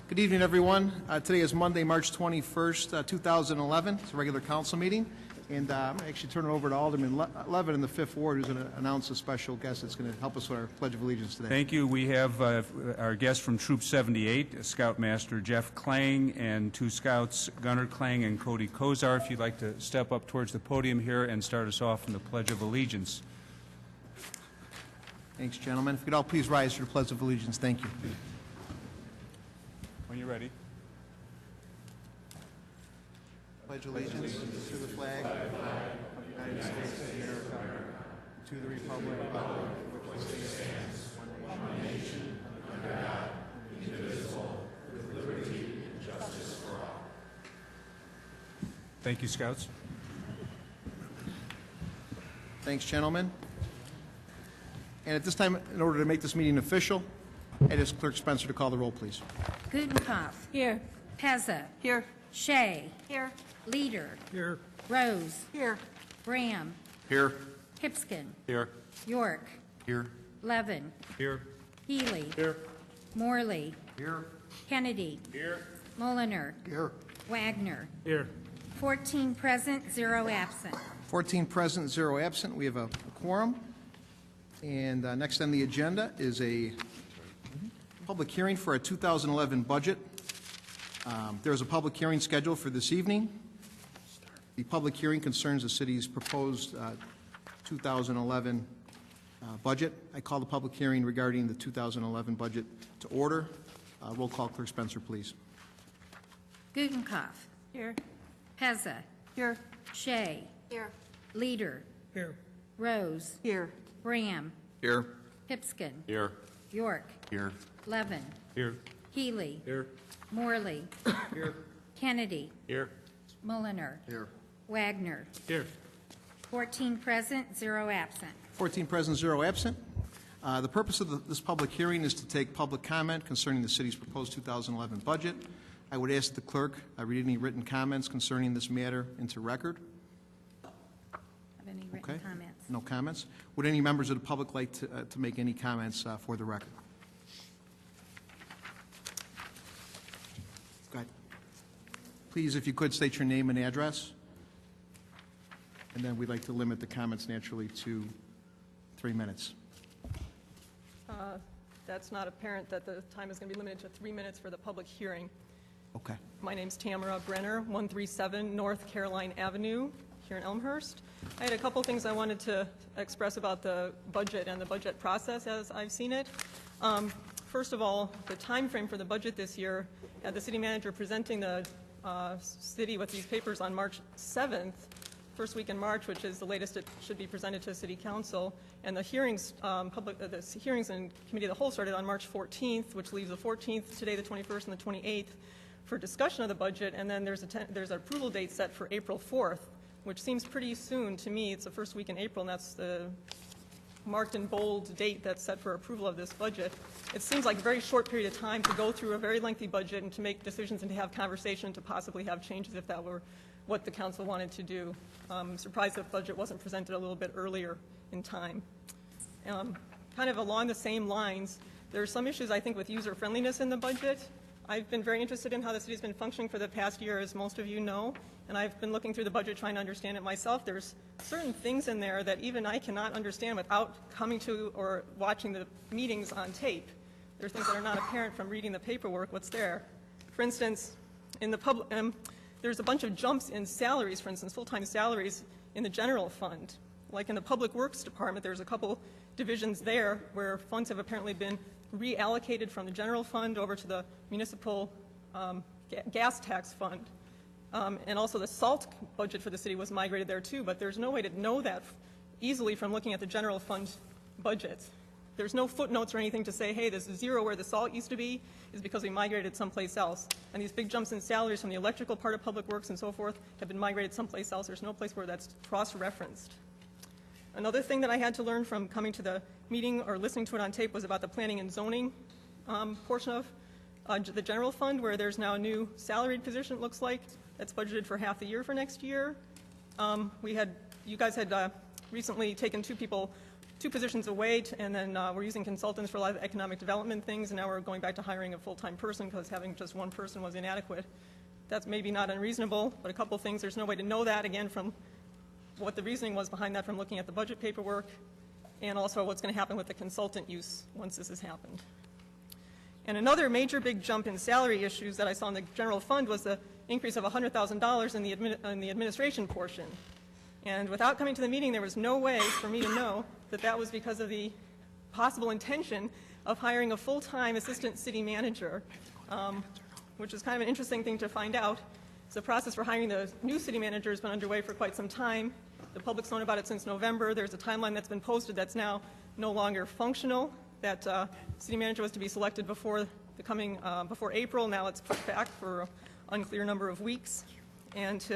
Good evening, everyone. Today is Monday, March 21st, 2011. It's a regular council meeting. And I'm going to actually turn it over to Alderman Levin in the 5th Ward, who's going to announce a special guest that's going to help us with our Pledge of Allegiance today. Thank you. We have our guest from Troop 78, Scoutmaster Jeff Klang, and two Scouts, Gunnar Klang and Cody Kozar. If you'd like to step up towards the podium here and start us off in the Pledge of Allegiance. Thanks, gentlemen. If you could all please rise for the Pledge of Allegiance. Thank you. When you're ready. Pledge allegiance to the flag of the United States of America, to the republic for which it stands, one nation, under God, indivisible, with liberty and justice for all. Thank you, Scouts. Thanks, gentlemen. And at this time, in order to make this meeting official, I'd ask Clerk Spencer to call the roll, please. Gutenkopf. Here. Pezza. Here. Shea. Here. Leader. Here. Rose. Here. Graham. Here. Hipskin. Here. York. Here. Levin. Here. Healy. Here. Morley. Here. Kennedy. Here. Mulliner. Here. Wagner. Here. 14 present, 0 absent. 14 present, 0 absent. We have a quorum. And next on the agenda is a public hearing for a 2011 budget. There is a public hearing scheduled for this evening. The public hearing concerns the city's proposed 2011 budget. I call the public hearing regarding the 2011 budget to order. Roll call, Clerk Spencer, please. Gutenkopf. Here. Pezza. Here. Shea. Here. Leader. Here. Rose. Here. Graham. Here. Hipskin. Here. York. Here. Levin. Here. Healy. Here. Morley. Here. Kennedy. Here. Mulliner. Here. Wagner. Here. 14 present, 0 absent. 14 present, 0 absent. The purpose of this public hearing is to take public comment concerning the city's proposed 2011 budget. I would ask the clerk read any written comments concerning this matter into record. Have any written comments? No comments. Would any members of the public like to make any comments for the record? Go ahead. Please, if you could, state your name and address. And then we'd like to limit the comments naturally to 3 minutes. That's not apparent that the time is going to be limited to 3 minutes for the public hearing. Okay. My name's Tamara Brenner, 137 North Caroline Avenue here in Elmhurst. I had a couple things I wanted to express about the budget and the budget process as I've seen it. First of all, the time frame for the budget this year, had the city manager presenting the city with these papers on March 7th, first week in March, which is the latest it should be presented to City Council. And the hearings, the hearings in Committee of the Whole started on March 14th, which leaves the 14th, today the 21st and the 28th, for discussion of the budget. And then there's an approval date set for April 4th, which seems pretty soon to me. It's the first week in April, and that's the marked in bold date that's set for approval of this budget. It seems like a very short period of time to go through a very lengthy budget and to make decisions and to have conversation, to possibly have changes if that were what the council wanted to do. I'm surprised the budget wasn't presented a little bit earlier in time. Kind of along the same lines, there are some issues, I think, with user friendliness in the budget. I've been very interested in how the city's been functioning for the past year, as most of you know, and I've been looking through the budget trying to understand it myself. There's certain things in there that even I cannot understand without coming to or watching the meetings on tape. There are things that are not apparent from reading the paperwork, what's there. For instance, in the public, there's a bunch of jumps in salaries, for instance, full-time salaries in the general fund. Like in the Public Works Department, there's a couple divisions there where funds have apparently been reallocated from the general fund over to the municipal gas tax fund. And also the salt budget for the city was migrated there too, but there's no way to know that easily from looking at the general fund budget. There's no footnotes or anything to say, hey, this is zero where the salt used to be is because we migrated someplace else. And these big jumps in salaries from the electrical part of Public Works and so forth have been migrated someplace else. There's no place where that's cross-referenced. Another thing that I had to learn from coming to the meeting or listening to it on tape was about the planning and zoning portion of the general fund, where there's now a new salaried position, it looks like, that's budgeted for half the year for next year. You guys had recently taken two two positions away, and then we're using consultants for a lot of economic development things, and now we're going back to hiring a full-time person because having just one person was inadequate. That's maybe not unreasonable, but a couple things, there's no way to know that, again, from what the reasoning was behind that from looking at the budget paperwork, and also what's going to happen with the consultant use once this has happened. And another major big jump in salary issues that I saw in the general fund was the increase of $100,000 in the administration portion. And without coming to the meeting, there was no way for me to know that that was because of the possible intention of hiring a full-time assistant city manager, which is kind of an interesting thing to find out. So the process for hiring the new city manager has been underway for quite some time. The public's known about it since November. There's a timeline that's been posted that's now no longer functional. That city manager was to be selected before April. Now it's pushed back for an unclear number of weeks. And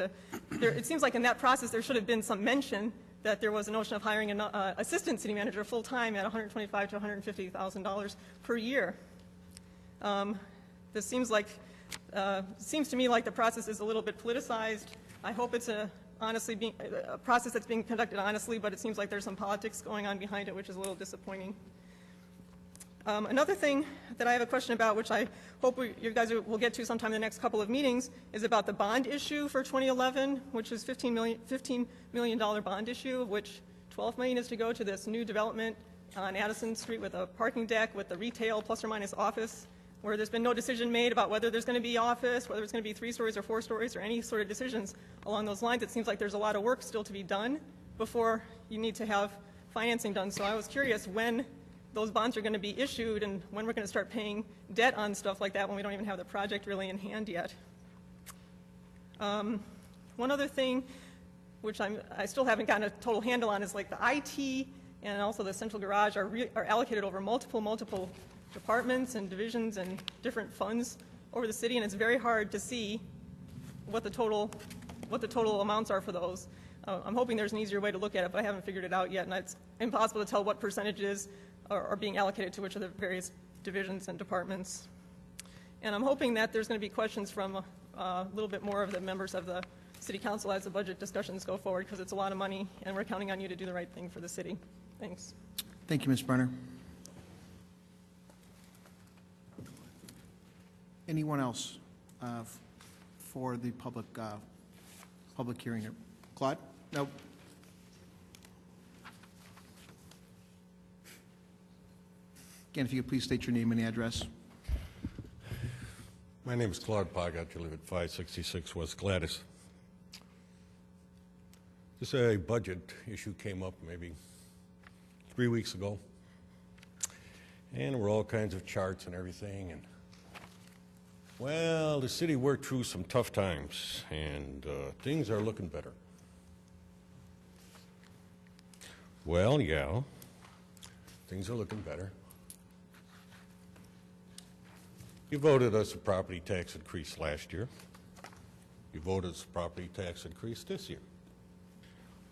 it seems like in that process there should have been some mention that there was a notion of hiring an assistant city manager full-time at $125,000 to $150,000 per year. This seems to me like the process is a little bit politicized. I hope it's a process that's being conducted honestly, but it seems like there's some politics going on behind it, which is a little disappointing. Another thing that I have a question about, which I hope you guys will get to sometime in the next couple of meetings, is about the bond issue for 2011, which is $15 million bond issue, of which $12 million is to go to this new development on Addison Street with a parking deck with the retail plus or minus office, where there's been no decision made about whether there's going to be office, whether it's going to be 3 stories or 4 stories, or any sort of decisions along those lines. It seems like there's a lot of work still to be done before you need to have financing done. So I was curious when those bonds are going to be issued and when we're going to start paying debt on stuff like that when we don't even have the project really in hand yet. One other thing, which I still haven't gotten a total handle on, is like the IT and also the central garage are allocated over multiple departments and divisions and different funds over the city, and it's very hard to see what the total amounts are for those. I'm hoping there's an easier way to look at it, but I haven't figured it out yet, and it's impossible to tell what percentages are being allocated to which of the various divisions and departments. And I'm hoping that there's going to be questions from a little bit more of the members of the City Council as the budget discussions go forward, because it's a lot of money, and we're counting on you to do the right thing for the city. Thanks. Thank you, Ms. Brenner. Anyone else for the public hearing here? Claude? No. Again, if you could please state your name and address. My name is Claude Pogat. I live at 566 West Gladys. This budget issue came up maybe 3 weeks ago, and there were all kinds of charts and everything. And well, the city worked through some tough times, and things are looking better. Well, yeah, things are looking better. You voted us a property tax increase last year. You voted us a property tax increase this year.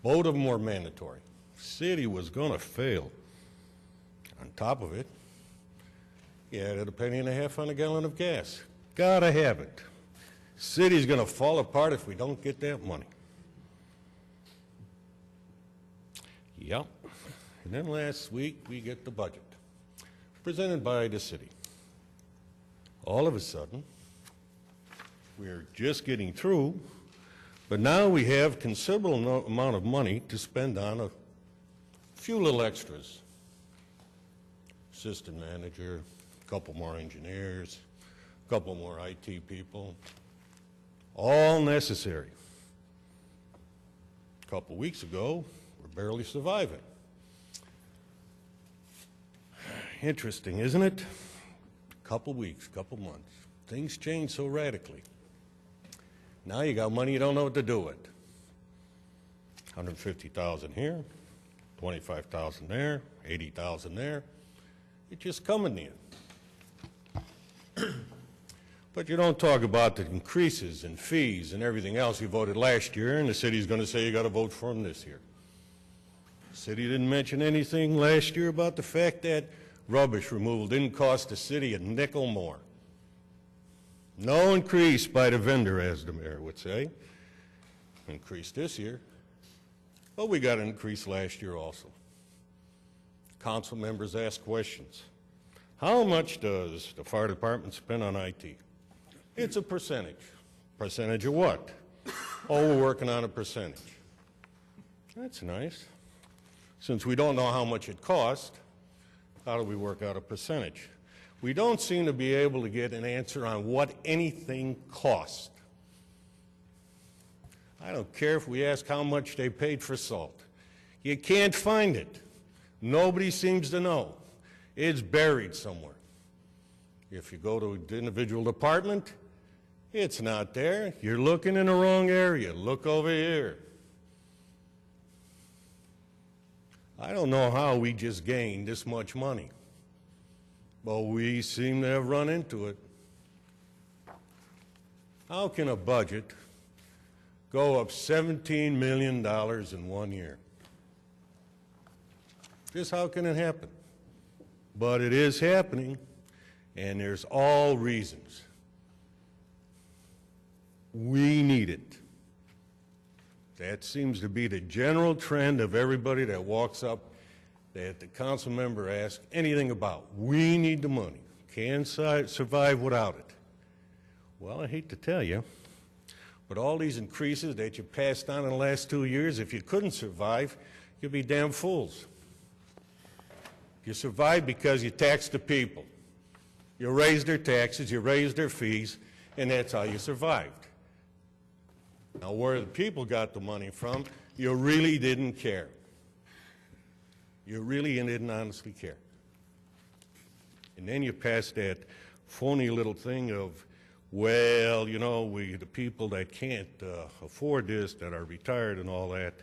Both of them were mandatory. City was going to fail. On top of it, you added $0.015 on a gallon of gas. Gotta have it. City's going to fall apart if we don't get that money. Yep. And then last week we get the budget presented by the city. All of a sudden, we're just getting through, but now we have considerable amount of money to spend on a few little extras. Assistant manager, a couple more engineers, a couple more IT people, all necessary. A couple weeks ago, we're barely surviving. Interesting, isn't it? Couple weeks, couple months. Things change so radically. Now you got money you don't know what to do with. $150,000 here, $25,000 there, $80,000 there. It's just coming to you. But you don't talk about the increases in fees and everything else you voted last year, and the city's going to say you got to vote for them this year. The city didn't mention anything last year about the fact that rubbish removal didn't cost the city a nickel more. No increase by the vendor, as the mayor would say. Increase this year, but we got an increase last year also. council members ask questions. How much does the fire department spend on IT? It's a percentage. Percentage of what? Oh, we're working on a percentage. That's nice. Since we don't know how much it costs, how do we work out a percentage? We don't seem to be able to get an answer on what anything costs. I don't care if we ask how much they paid for salt. You can't find it. Nobody seems to know. It's buried somewhere. If you go to an individual department, it's not there. You're looking in the wrong area. Look over here. I don't know how we just gained this much money, but we seem to have run into it. How can a budget go up $17 million in 1 year? Just how can it happen? But it is happening, and there's all reasons. We need it. That seems to be the general trend of everybody that walks up that the council member asks anything about. We need the money. Can't survive without it. Well, I hate to tell you, but all these increases that you passed on in the last 2 years, if you couldn't survive, you'd be damn fools. You survived because you taxed the people. You raised their taxes, you raised their fees, and that's how you survived. Now, where the people got the money from, you really didn't care. You really didn't honestly care. And then you passed that phony little thing of, well, you know, the people that can't afford this, that are retired and all that,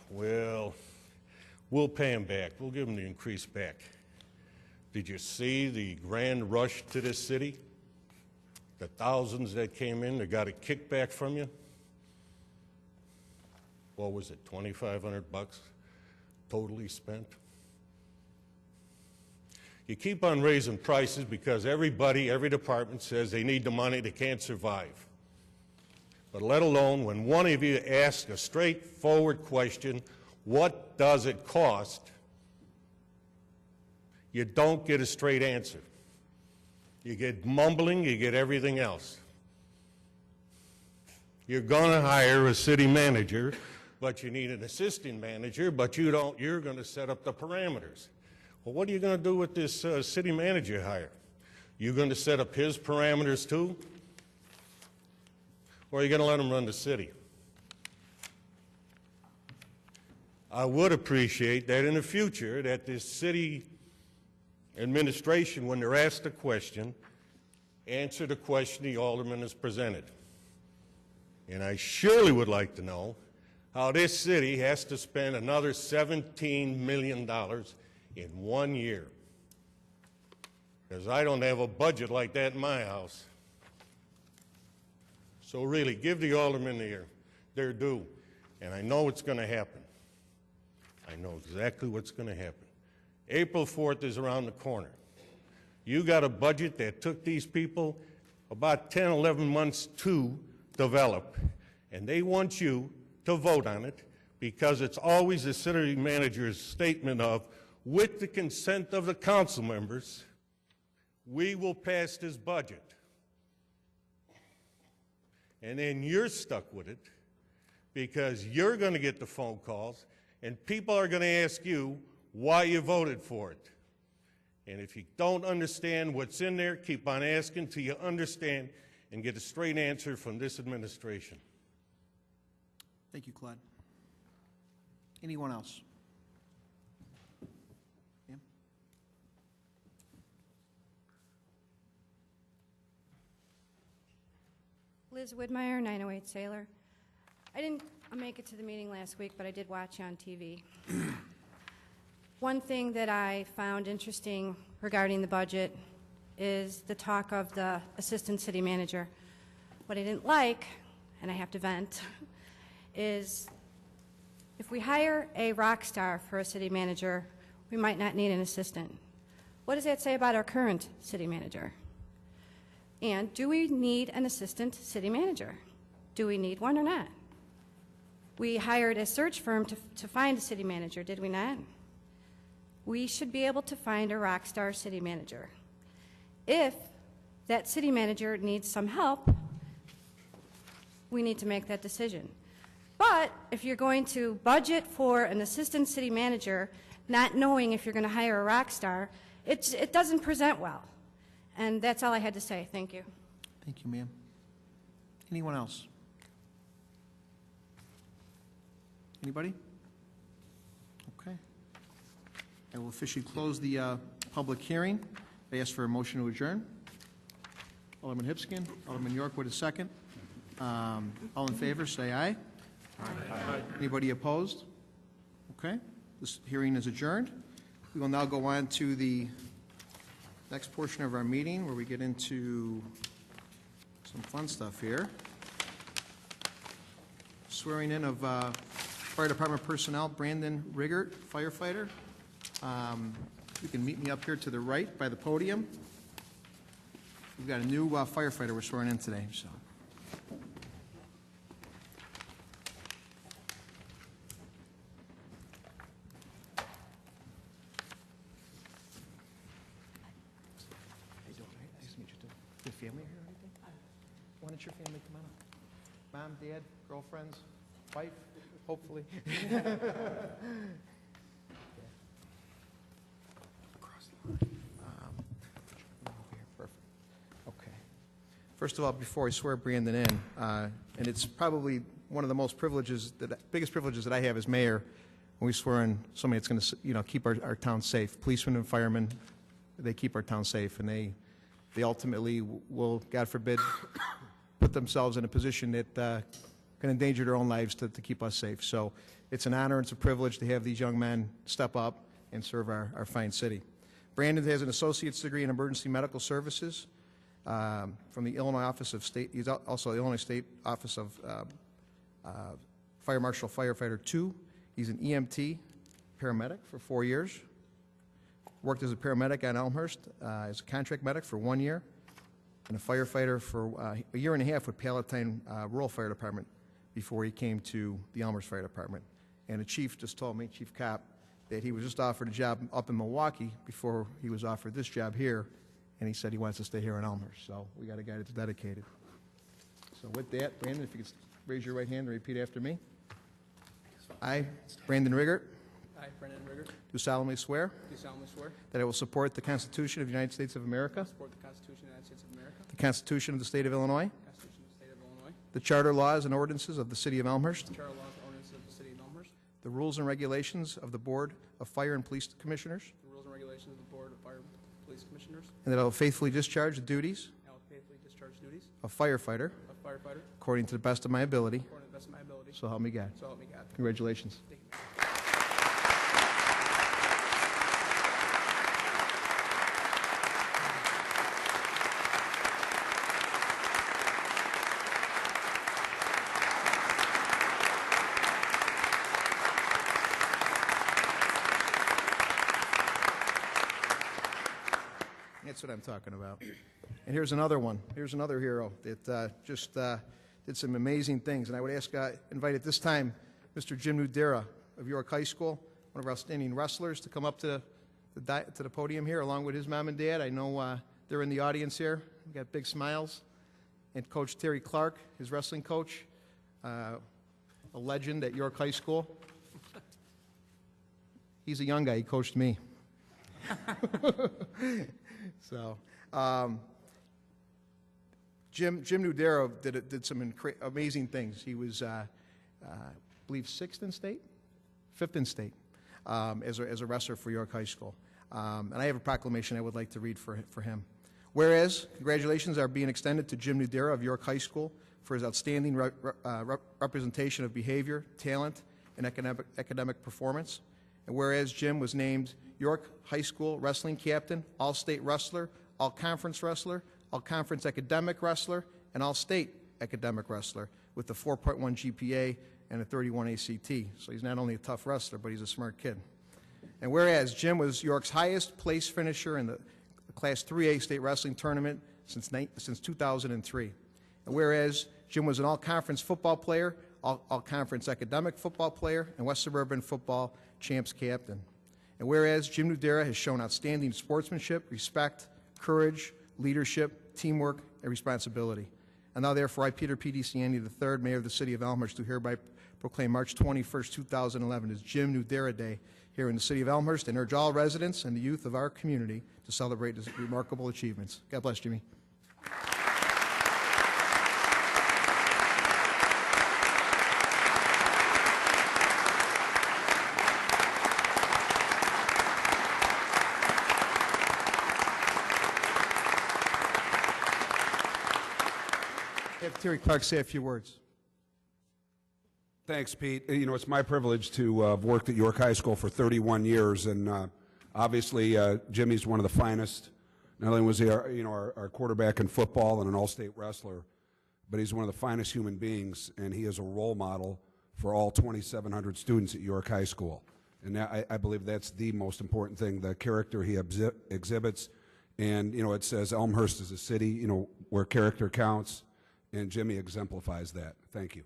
well, we'll pay them back. We'll give them the increase back. Did you see the grand rush to this city? The thousands that came in that got a kickback from you? What was it, $2,500 totally spent? You keep on raising prices because every department says they need the money, they can't survive. But let alone when one of you asks a straightforward question, what does it cost? You don't get a straight answer. You get mumbling, you get everything else. You're going to hire a city manager, but you need an assistant manager, but you're going to set up the parameters. Well, what are you going to do with this city manager hire? You going to set up his parameters too? Or are you going to let him run the city? I would appreciate that in the future that this city administration, when they're asked a question, answer the question the alderman has presented. And I surely would like to know how this city has to spend another $17 million in 1 year. Because I don't have a budget like that in my house. So really, give the aldermen their due. And I know it's going to happen. I know exactly what's going to happen. April 4th is around the corner. You got a budget that took these people about 10, 11 months to develop, and they want you to vote on it because it's always the city manager's statement of, with the consent of the council members, we will pass this budget. And then you're stuck with it because you're going to get the phone calls, and people are going to ask you why you voted for it. And if you don't understand what's in there, keep on asking till you understand and get a straight answer from this administration. Thank you, Claude. Anyone else? Yeah. Liz Widmeyer, 908 Sailor. I didn't make it to the meeting last week, but I did watch on TV. One thing that I found interesting regarding the budget is the talk of the assistant city manager. What I didn't like, and I have to vent, is if we hire a rock star for a city manager, we might not need an assistant. What does that say about our current city manager? And do we need an assistant city manager? Do we need one or not? We hired a search firm to find a city manager, did we not? we should be able to find a rock star city manager. If that city manager needs some help, we need to make that decision. But if you're going to budget for an assistant city manager, not knowing if you're going to hire a rock star, it doesn't present well. And that's all I had to say. Thank you. Thank you, ma'am. Anyone else? Anybody? Okay. I will officially close the public hearing. I ask for a motion to adjourn. Alderman Hipskin, Alderman York with a second. All in favor, say aye. Aye. Anybody opposed? Okay. This hearing is adjourned. We will now go on to the next portion of our meeting where we get into some fun stuff here. Swearing in of Fire Department personnel, Brandon Riggert, firefighter. You can meet me up here to the right by the podium. We've got a new firefighter we're swearing in today, so. Family here or anything? Why don't your family come on up? Mom, dad, girlfriends, wife, hopefully. Across the line. Perfect. Okay. First of all, before I swear Brandon in, and it's probably one of the most biggest privileges that I have as mayor, when we swear in somebody that's going to, keep our town safe. Policemen and firemen, they keep our town safe, and they ultimately will, God forbid, put themselves in a position that can endanger their own lives to keep us safe. So it's an honor, it's a privilege to have these young men step up and serve our fine city. Brandon has an associate's degree in emergency medical services from the Illinois Office of State. He's also the Illinois State Office of Fire Marshal Firefighter 2. He's an EMT paramedic for 4 years. Worked as a paramedic at Elmhurst, as a contract medic for 1 year, and a firefighter for a year and a half with Palatine Rural Fire Department before he came to the Elmhurst Fire Department. And the chief just told me, Chief Cop, that he was just offered a job up in Milwaukee before he was offered this job here, and he said he wants to stay here in Elmhurst. So we got a guy that's dedicated. So with that, Brandon, if you could raise your right hand and repeat after me. I, Brandon Riggert, I, Brendan Riggert, do solemnly swear do solemnly swear that I will support the Constitution of the United States of America, to support the Constitution of the United States of America, the Constitution of the State of Illinois, the Constitution of the State of Illinois, the Charter laws and ordinances of the City of Elmhurst, the Charter laws and ordinances of the City of Elmhurst, the rules and regulations of the Board of Fire and Police Commissioners, the rules and regulations of the Board of Fire and Police Commissioners, and that I will faithfully discharge the duties and I will faithfully discharge duties of firefighter of firefighter according to the best of my ability. according to the best of my ability. So help me God. So help me God. Congratulations. Thank you. That's what I'm talking about. And here's another one. Here's another hero that just did some amazing things. And I would invite at this time Mr. Jim Nudera of York High School, one of our outstanding wrestlers, to come up to the podium here along with his mom and dad. I know they're in the audience here. We've got big smiles. And Coach Terry Clark, his wrestling coach, a legend at York High School. He's a young guy. He coached me. So, Jim Nudero did some amazing things. He was, I believe, 6th in state, 5th in state, as a wrestler for York High School. And I have a proclamation I would like to read for him. Whereas, congratulations are being extended to Jim Nudera of York High School for his outstanding representation of behavior, talent, and academic performance. And whereas Jim was named York High School wrestling captain, all-state wrestler, all-conference wrestler, all-conference academic wrestler, and all-state academic wrestler with a 4.1 GPA and a 31 ACT. So he's not only a tough wrestler, but he's a smart kid. And whereas Jim was York's highest place finisher in the Class 3A state wrestling tournament since 2003. And whereas Jim was an all-conference football player, all-conference academic football player, and West Suburban football champs captain. And whereas Jim Nudera has shown outstanding sportsmanship, respect, courage, leadership, teamwork, and responsibility. And now therefore I, Peter P. DeCiani III, Mayor of the City of Elmhurst, do hereby proclaim March 21st, 2011 as Jim Nudera Day here in the City of Elmhurst and urge all residents and the youth of our community to celebrate his remarkable achievements. God bless, Jimmy. Have Terry Clark say a few words. Thanks, Pete. You know, it's my privilege to have worked at York High School for 31 years, and obviously Jimmy's one of the finest. Not only was he our quarterback in football and an all-state wrestler, but he's one of the finest human beings, and he is a role model for all 2,700 students at York High School. And I believe that's the most important thing, the character he exhibits. And, you know, it says Elmhurst is a city, you know, where character counts, and Jimmy exemplifies that. Thank you.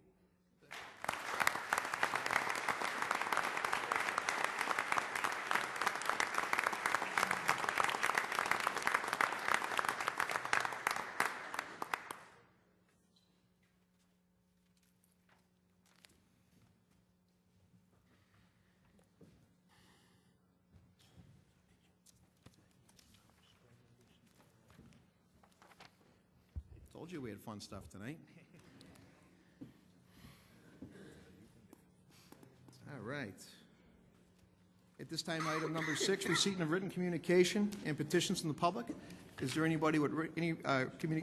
Told you we had fun stuff tonight. All right. At this time, item number 6, receipt of written communication and petitions from the public. Is there anybody with any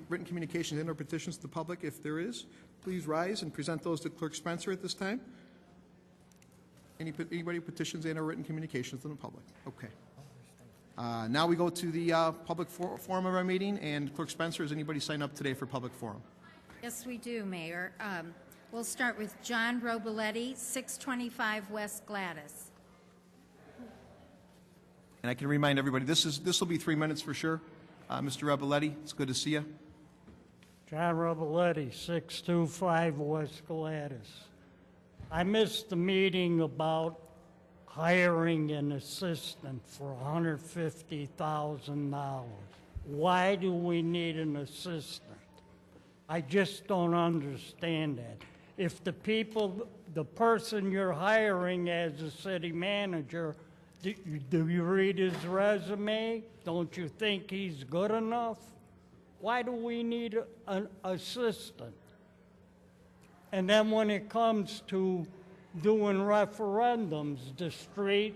written communications and or petitions to the public? If there is, please rise and present those to Clerk Spencer at this time. Anybody with petitions and or written communications to the public? Okay. Now we go to the public forum of our meeting, and Clerk Spencer, has anybody signed up today for public forum? Yes, we do, Mayor. We'll start with John Robiletti, 625 West Gladys. And I can remind everybody, this will be 3 minutes for sure. Mr. Robiletti, it's good to see you. John Robiletti, 625 West Gladys. I missed the meeting about hiring an assistant for $150,000. Why do we need an assistant? I just don't understand that. If the person you're hiring as a city manager, do you read his resume? Don't you think he's good enough? Why do we need an assistant? And then when it comes to doing referendums, the street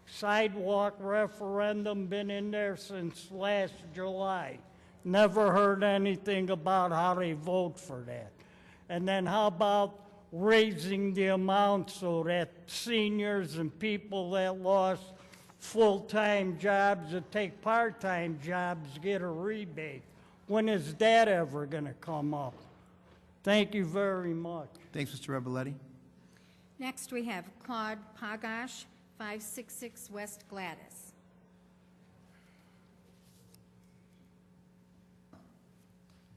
sidewalk referendum been in there since last July. Never heard anything about how they vote for that. And then how about raising the amount so that seniors and people that lost full-time jobs that take part-time jobs get a rebate? When is that ever going to come up? Thank you very much. Thanks, Mr. Robiletti. Next, we have Claude Pagash, 566 West Gladys.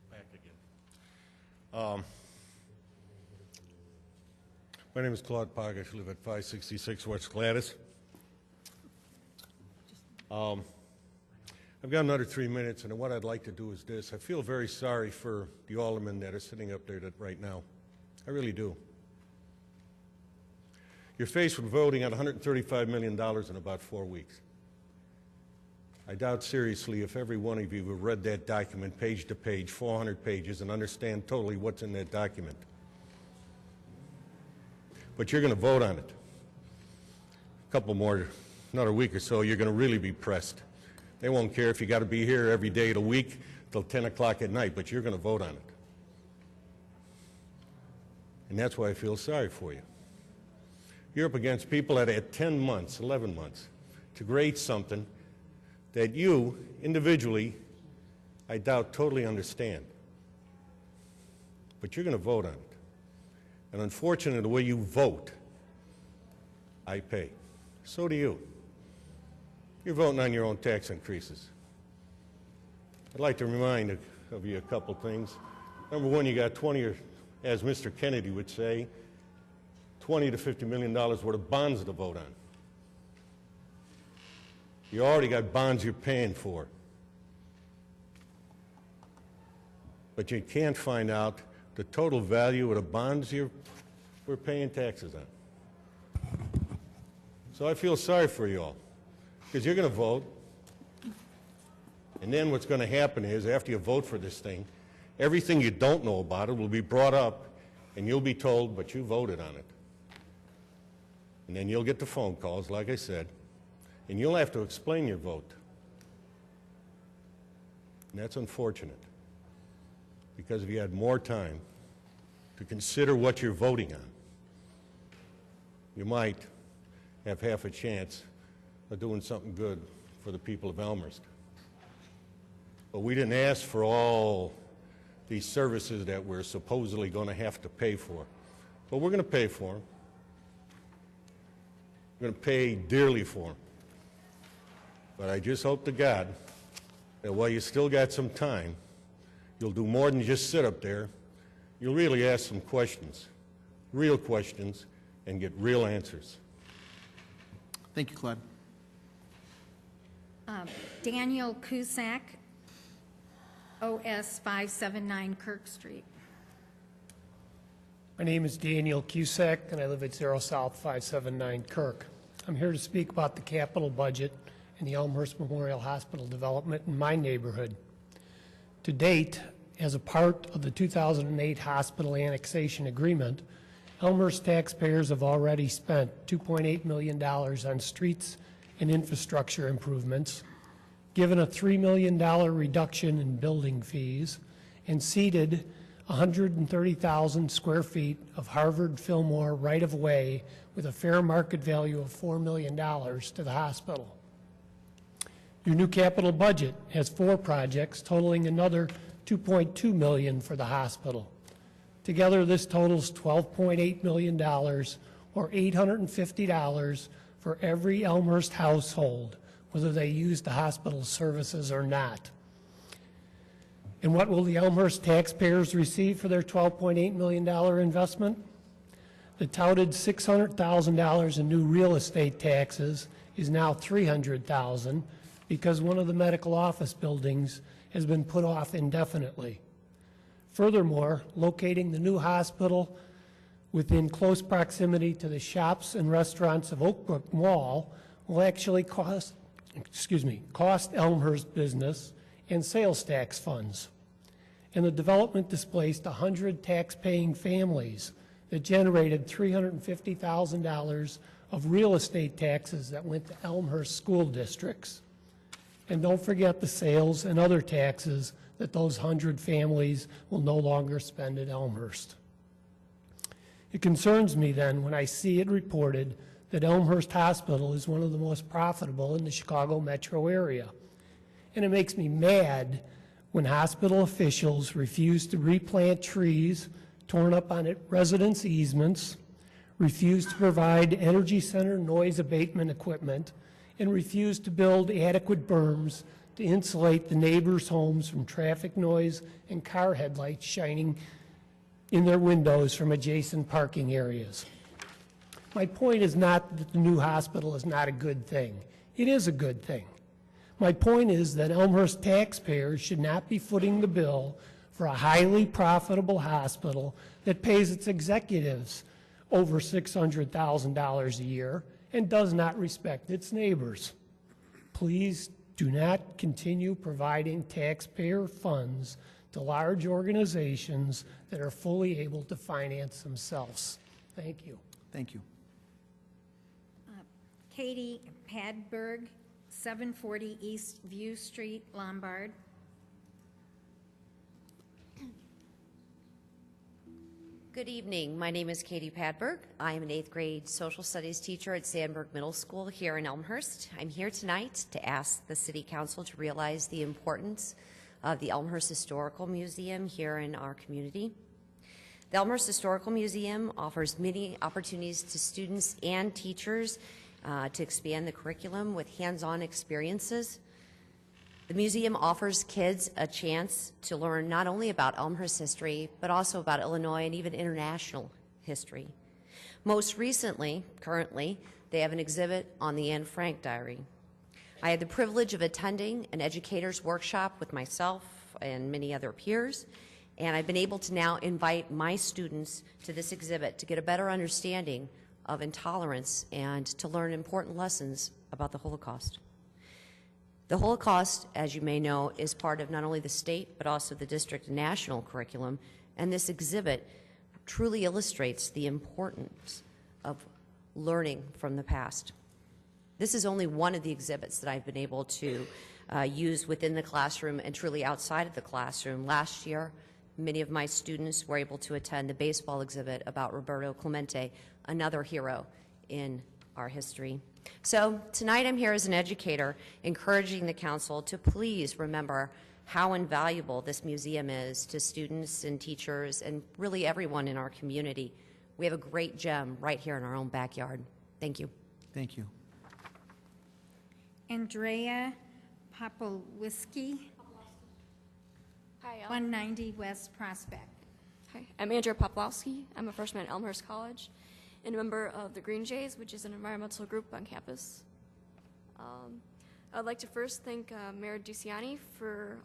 Back again. My name is Claude Pagash. I live at 566 West Gladys. I've got another 3 minutes, and what I'd like to do is this. I feel very sorry for the aldermen that are sitting up there right now. I really do. You're faced with voting on $135 million in about 4 weeks. I doubt seriously if every one of you have read that document page to page, 400 pages, and understand totally what's in that document. But you're going to vote on it. A couple more, another week or so, you're going to really be pressed. They won't care if you got to be here every day of the week till 10 o'clock at night, but you're going to vote on it. And that's why I feel sorry for you. You're up against people that had 10 months, 11 months to create something that you, individually, I doubt totally understand. But you're going to vote on it. And unfortunately, the way you vote, I pay. So do you. You're voting on your own tax increases. I'd like to remind of you a couple things. Number one, you got 20, or as Mr. Kennedy would say, $20 to $50 million worth of bonds to vote on. You already got bonds you're paying for. But you can't find out the total value of the bonds we're paying taxes on. So I feel sorry for you all, because you're going to vote, and then what's going to happen is, after you vote for this thing, everything you don't know about it will be brought up, and you'll be told, but you voted on it. And then you'll get the phone calls, like I said, and you'll have to explain your vote. And that's unfortunate, because if you had more time to consider what you're voting on, you might have half a chance of doing something good for the people of Elmhurst. But we didn't ask for all these services that we're supposedly going to have to pay for. But we're going to pay for them. We're going to pay dearly for them. But I just hope to God that while you still got some time, you'll do more than just sit up there. You'll really ask some questions, real questions, and get real answers. Thank you, Claude. Daniel Cusack, OS 579 Kirk Street. My name is Daniel Cusack, and I live at 0 South 579 Kirk. I'm here to speak about the capital budget and the Elmhurst Memorial Hospital development in my neighborhood. To date, as a part of the 2008 hospital annexation agreement, Elmhurst taxpayers have already spent $2.8 million on streets and infrastructure improvements, given a $3 million reduction in building fees, and ceded 130,000 square feet of Harvard Fillmore right-of-way with a fair market value of $4 million to the hospital. Your new capital budget has 4 projects totaling another $2.2 million for the hospital. Together, this totals $12.8 million, or $850 for every Elmhurst household, whether they use the hospital services or not. And what will the Elmhurst taxpayers receive for their $12.8 million investment? The touted $600,000 in new real estate taxes is now $300,000 because one of the medical office buildings has been put off indefinitely. Furthermore, locating the new hospital within close proximity to the shops and restaurants of Oakbrook Mall will actually cost Elmhurst business and sales tax funds. And the development displaced 100 tax-paying families that generated $350,000 of real estate taxes that went to Elmhurst school districts. And don't forget the sales and other taxes that those 100 families will no longer spend at Elmhurst. It concerns me then when I see it reported that Elmhurst Hospital is one of the most profitable in the Chicago metro area. And it makes me mad when hospital officials refuse to replant trees torn up on residents' easements, refuse to provide energy center noise abatement equipment, and refuse to build adequate berms to insulate the neighbors' homes from traffic noise and car headlights shining in their windows from adjacent parking areas. My point is not that the new hospital is not a good thing. It is a good thing. My point is that Elmhurst taxpayers should not be footing the bill for a highly profitable hospital that pays its executives over $600,000 a year and does not respect its neighbors. Please do not continue providing taxpayer funds to large organizations that are fully able to finance themselves. Thank you. Thank you. Katie Padberg, 740 East View Street, Lombard. Good evening. My name is Katie Padberg. I am an 8th grade social studies teacher at Sandburg Middle School here in Elmhurst. I'm here tonight to ask the City Council to realize the importance of the Elmhurst Historical Museum here in our community. The Elmhurst Historical Museum offers many opportunities to students and teachers to expand the curriculum with hands-on experiences. The museum offers kids a chance to learn not only about Elmhurst history, but also about Illinois and even international history. Most recently, currently, they have an exhibit on the Anne Frank diary. I had the privilege of attending an educator's workshop with myself and many other peers, and I've been able to now invite my students to this exhibit to get a better understanding of intolerance and to learn important lessons about the Holocaust. The Holocaust, as you may know, is part of not only the state but also the district and national curriculum, and this exhibit truly illustrates the importance of learning from the past. This is only one of the exhibits that I've been able to use within the classroom and truly outside of the classroom. Last year, many of my students were able to attend the baseball exhibit about Roberto Clemente, another hero in our history. So tonight I'm here as an educator, encouraging the council to please remember how invaluable this museum is to students and teachers and really everyone in our community. We have a great gem right here in our own backyard. Thank you. Thank you. Andrea Popolwisky, Hi, 190 West Prospect. Hi, I'm Andrea Poplowski. I'm a freshman at Elmhurst College and a member of the Green Jays, which is an environmental group on campus. I'd like to first thank Mayor Duciani for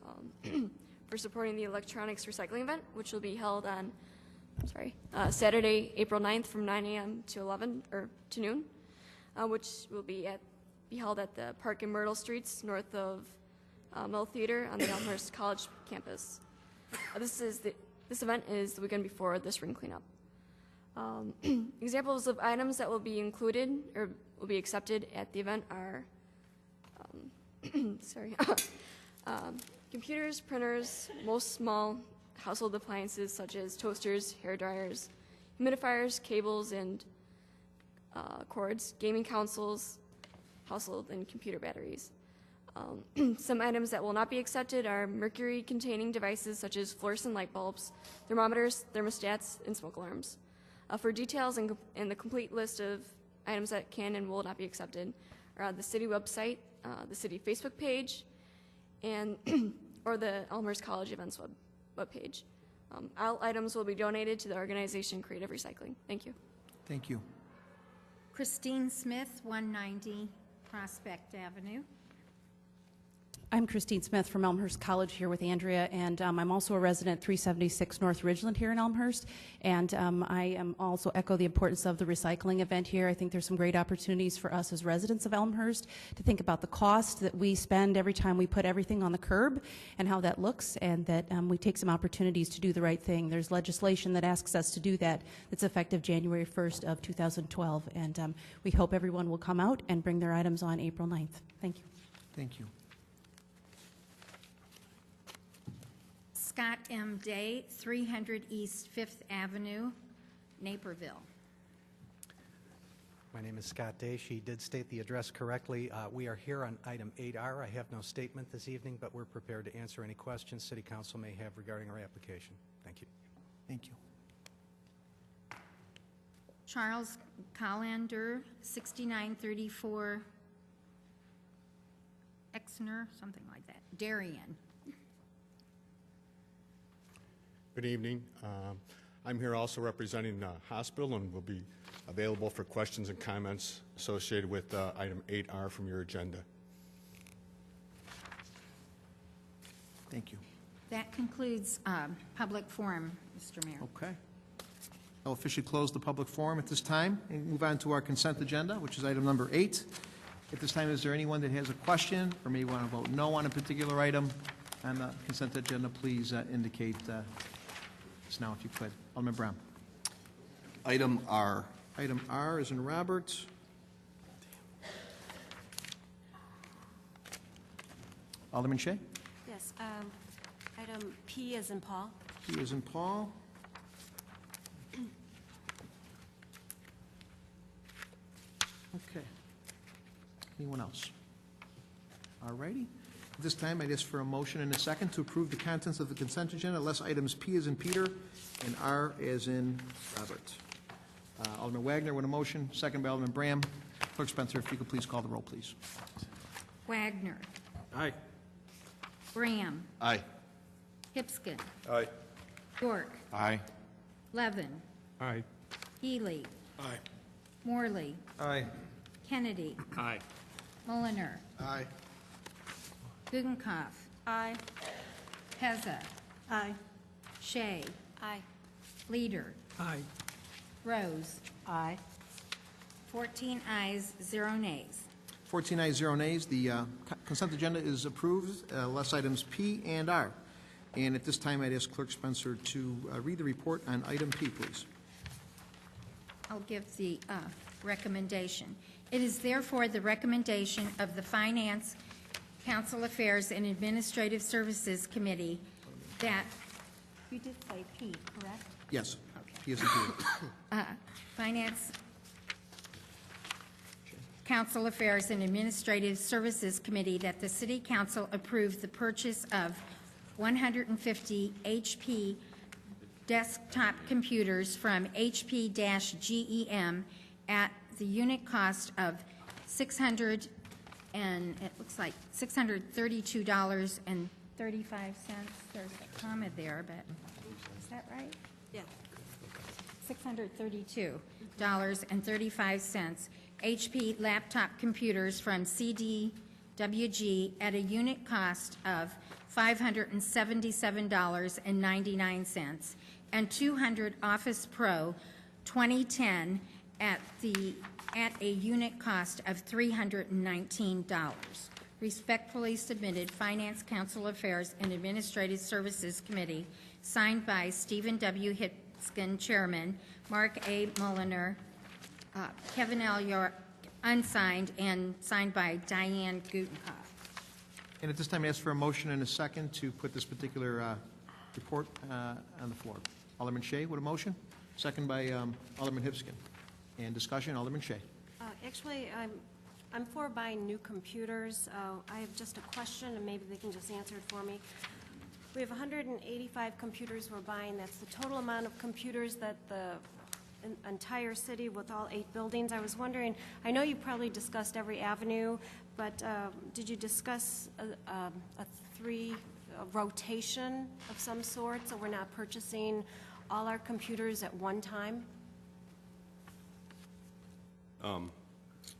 for supporting the electronics recycling event, which will be held on Saturday, April 9th from 9 a.m. to 11 or to noon, which will be held at the Park and Myrtle Streets north of Mill Theater on the Elmhurst College campus. This event is the weekend before the spring cleanup. Examples of items that will be included or will be accepted at the event are computers, printers, most small household appliances such as toasters, hair dryers, humidifiers, cables, and cords, gaming consoles, household and computer batteries. Some items that will not be accepted are mercury-containing devices such as fluorescent light bulbs, thermometers, thermostats, and smoke alarms. For details and the complete list of items that can and will not be accepted are on the city website, the city Facebook page, and or the Elmhurst College events webpage. All items will be donated to the organization Creative Recycling. Thank you. Thank you. Christine Smith, 190 Prospect Avenue. I'm Christine Smith from Elmhurst College here with Andrea, and I'm also a resident at 376 North Ridgeland here in Elmhurst, and I am also echo the importance of the recycling event here. I think there's some great opportunities for us as residents of Elmhurst to think about the cost that we spend every time we put everything on the curb and how that looks, and that we take some opportunities to do the right thing. There's legislation that asks us to do that that's effective January 1st of 2012, and we hope everyone will come out and bring their items on April 9th. Thank you. Thank you. Scott M. Day, 300 East 5th Avenue, Naperville. My name is Scott Day. She did state the address correctly. We are here on item 8R. I have no statement this evening, but we're prepared to answer any questions City Council may have regarding our application. Thank you. Thank you. Charles Collender, 6934 Exner, something like that, Darien. Good evening. I'm here also representing the hospital and will be available for questions and comments associated with item 8R from your agenda. Thank you. That concludes public forum, Mr. Mayor. Okay. I'll officially close the public forum at this time and move on to our consent agenda, which is item number 8. At this time, is there anyone that has a question or may want to vote no on a particular item on the consent agenda? Please indicate just now if you could. Alderman Brown. Item R. Item R is in Robert. Alderman Shea. Yes. Item P is in Paul. P is in Paul. Okay. Anyone else? All righty. At this time, I'd ask for a motion and a second to approve the contents of the consent agenda, unless items P as in Peter and R as in Robert. Alderman Wagner with a motion, second by Alderman Bram. Clerk Spencer, if you could please call the roll, please. Wagner. Aye. Graham. Aye. Hipskin. Aye. York. Aye. Levin. Aye. Healy. Aye. Morley. Aye. Kennedy. Aye. Mulliner. Aye. Gudenkauf. Aye. Pezza. Aye. Shea. Aye. Leader. Aye. Rose. Aye. 14 ayes, 0 nays. 14 ayes, 0 nays. The consent agenda is approved, less items P and R. And at this time, I'd ask Clerk Spencer to read the report on item P, please. I'll give the recommendation. It is therefore the recommendation of the Finance, Council Affairs, and Administrative Services Committee that, you did say P, correct? Yes. He is included. Finance, Council Affairs, and Administrative Services Committee that the City Council approve the purchase of 150 HP desktop computers from HP-GEM at the unit cost of $632.35. There's a comma there, but is that right? Yeah. $632.35 HP laptop computers from CDWG at a unit cost of $577.99, and 200 Office Pro 2010 at a unit cost of $319. Respectfully submitted, Finance, Council Affairs, and Administrative Services Committee, signed by Stephen W. Hipskin, Chairman, Mark A. Mulliner, Kevin L. York, unsigned, and signed by Diane Gutenkauf. And at this time, I ask for a motion and a second to put this particular report on the floor. Alderman Shea with a motion, second by Alderman Hipskin. And discussion, Alderman Shea. Actually, I'm for buying new computers. I have just a question, and maybe they can just answer it for me. We have 185 computers we're buying. That's the total amount of computers that the entire city with all 8 buildings. I was wondering, I know you probably discussed every avenue, but did you discuss a rotation of some sort, so we're not purchasing all our computers at one time?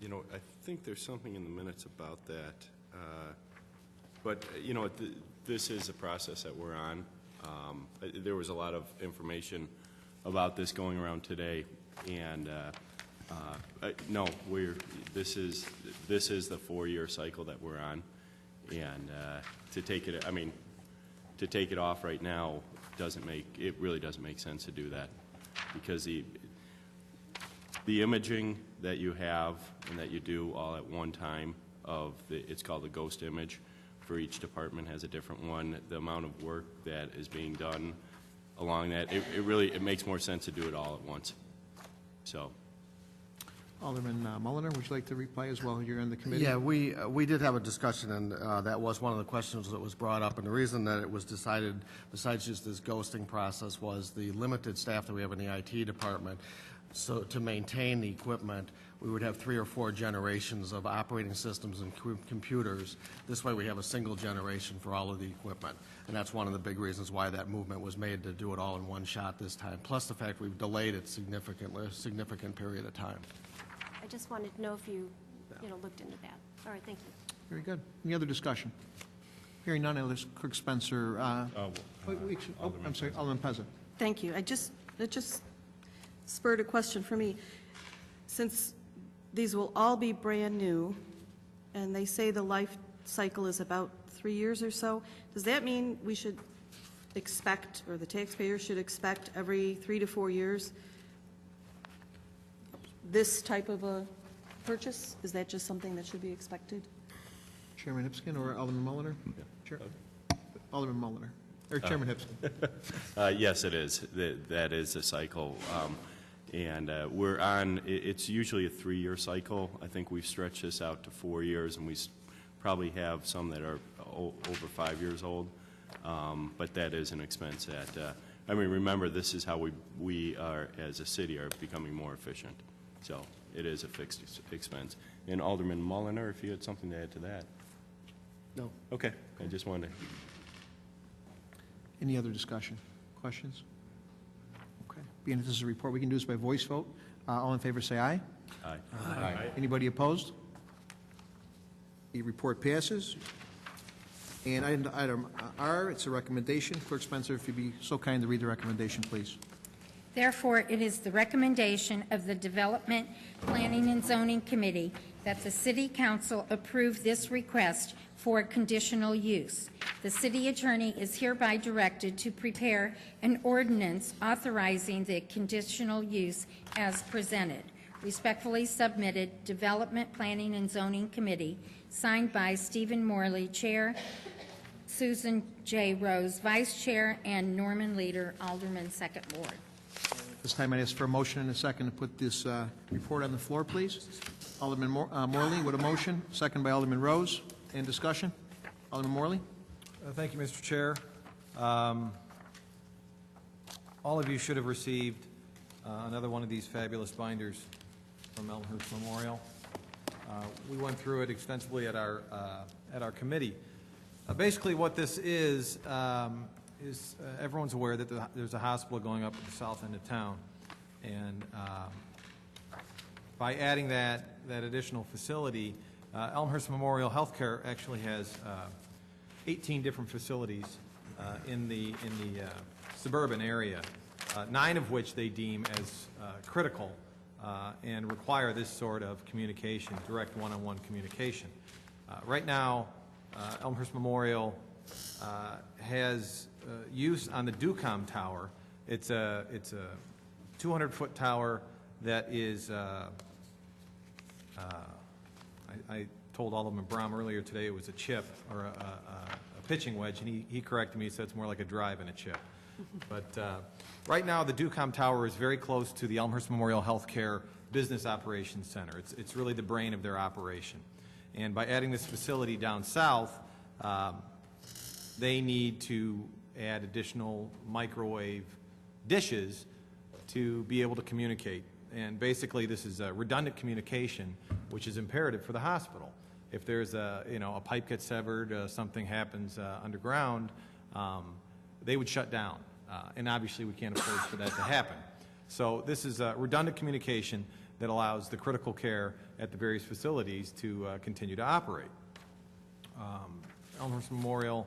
You know, I think there's something in the minutes about that. But, you know, this is a process that we're on. There was a lot of information about this going around today, and no, this is the 4-year cycle that we're on, and to take it off right now really doesn't make sense to do that, because the imaging that you have and that you do all at one time it's called the ghost image. For each department has a different one. The amount of work that is being done along that, it makes more sense to do it all at once. So. Alderman Mulliner, would you like to reply as well? You're in the committee. Yeah, we did have a discussion, and that was one of the questions that was brought up. And the reason that it was decided, besides just this ghosting process, was the limited staff that we have in the IT department. So to maintain the equipment, we would have 3 or 4 generations of operating systems and computers. This way we have a single generation for all of the equipment. And that's one of the big reasons why that movement was made, to do it all in one shot this time. Plus the fact we've delayed it significantly, a significant period of time. I just wanted to know if you looked into that. All right, thank you. Very good. Any other discussion? Hearing none, I'll ask Clerk Spencer. I'm sorry, Alderman Pezza. Thank you. It just spurred a question for me. Since these will all be brand new, and they say the life cycle is about 3 years or so, does that mean we should expect, or the taxpayer should expect every 3 to 4 years this type of a purchase? Is that just something that should be expected? Chairman Hipskin or Alderman Mulliner? Yeah. Sure. Alderman Mulliner. Or Chairman Hipskin. Yes, it is. That is a cycle. And we're on, it's usually a 3-year cycle. I think we've stretched this out to 4 years, and we probably have some that are over 5 years old. But that is an expense that, remember, this is how we are, as a city, are becoming more efficient. So it is a fixed expense. And Alderman Mulliner, if you had something to add to that. No. Okay. I just wanted to. Any other discussion? Questions? Okay. Being that this is a report, we can do this by voice vote. All in favor say aye. Aye. Aye. Anybody opposed? The report passes. And item R, it's a recommendation. Clerk Spencer, if you'd be so kind to read the recommendation, please. Therefore, it is the recommendation of the Development, Planning, and Zoning Committee that the City Council approve this request for conditional use. The city attorney is hereby directed to prepare an ordinance authorizing the conditional use as presented. Respectfully submitted, Development, Planning, and Zoning Committee, signed by Stephen Morley, Chair, Susan J. Rose, Vice Chair, and Norman Leader, Alderman, Second Ward. This time I ask for a motion and a second to put this report on the floor, please. Alderman Morley with a motion, second by Alderman Rose. In discussion? Alderman Morley? Thank you, Mr. Chair. All of you should have received another one of these fabulous binders from Elmhurst Memorial. We went through it extensively at our committee. Basically, what this is everyone's aware that there's a hospital going up at the south end of town, and by adding that additional facility, Elmhurst Memorial Healthcare actually has 18 different facilities in the suburban area, 9 of which they deem as critical and require this sort of communication, direct one-on-one communication. Right now, Elmhurst Memorial has use on the Ducom Tower. It's a 200-foot tower that is, I told Alderman Brom earlier today it was a chip or a pitching wedge, and he corrected me. He said it's more like a drive and a chip. But right now, the Ducom Tower is very close to the Elmhurst Memorial Healthcare Business Operations Center. It's really the brain of their operation. And by adding this facility down south, they need to add additional microwave dishes to be able to communicate. And basically, this is a redundant communication, which is imperative for the hospital. If there's a pipe gets severed, something happens underground, they would shut down. And obviously, we can't afford for that to happen. So this is a redundant communication that allows the critical care at the various facilities to continue to operate. Elmhurst Memorial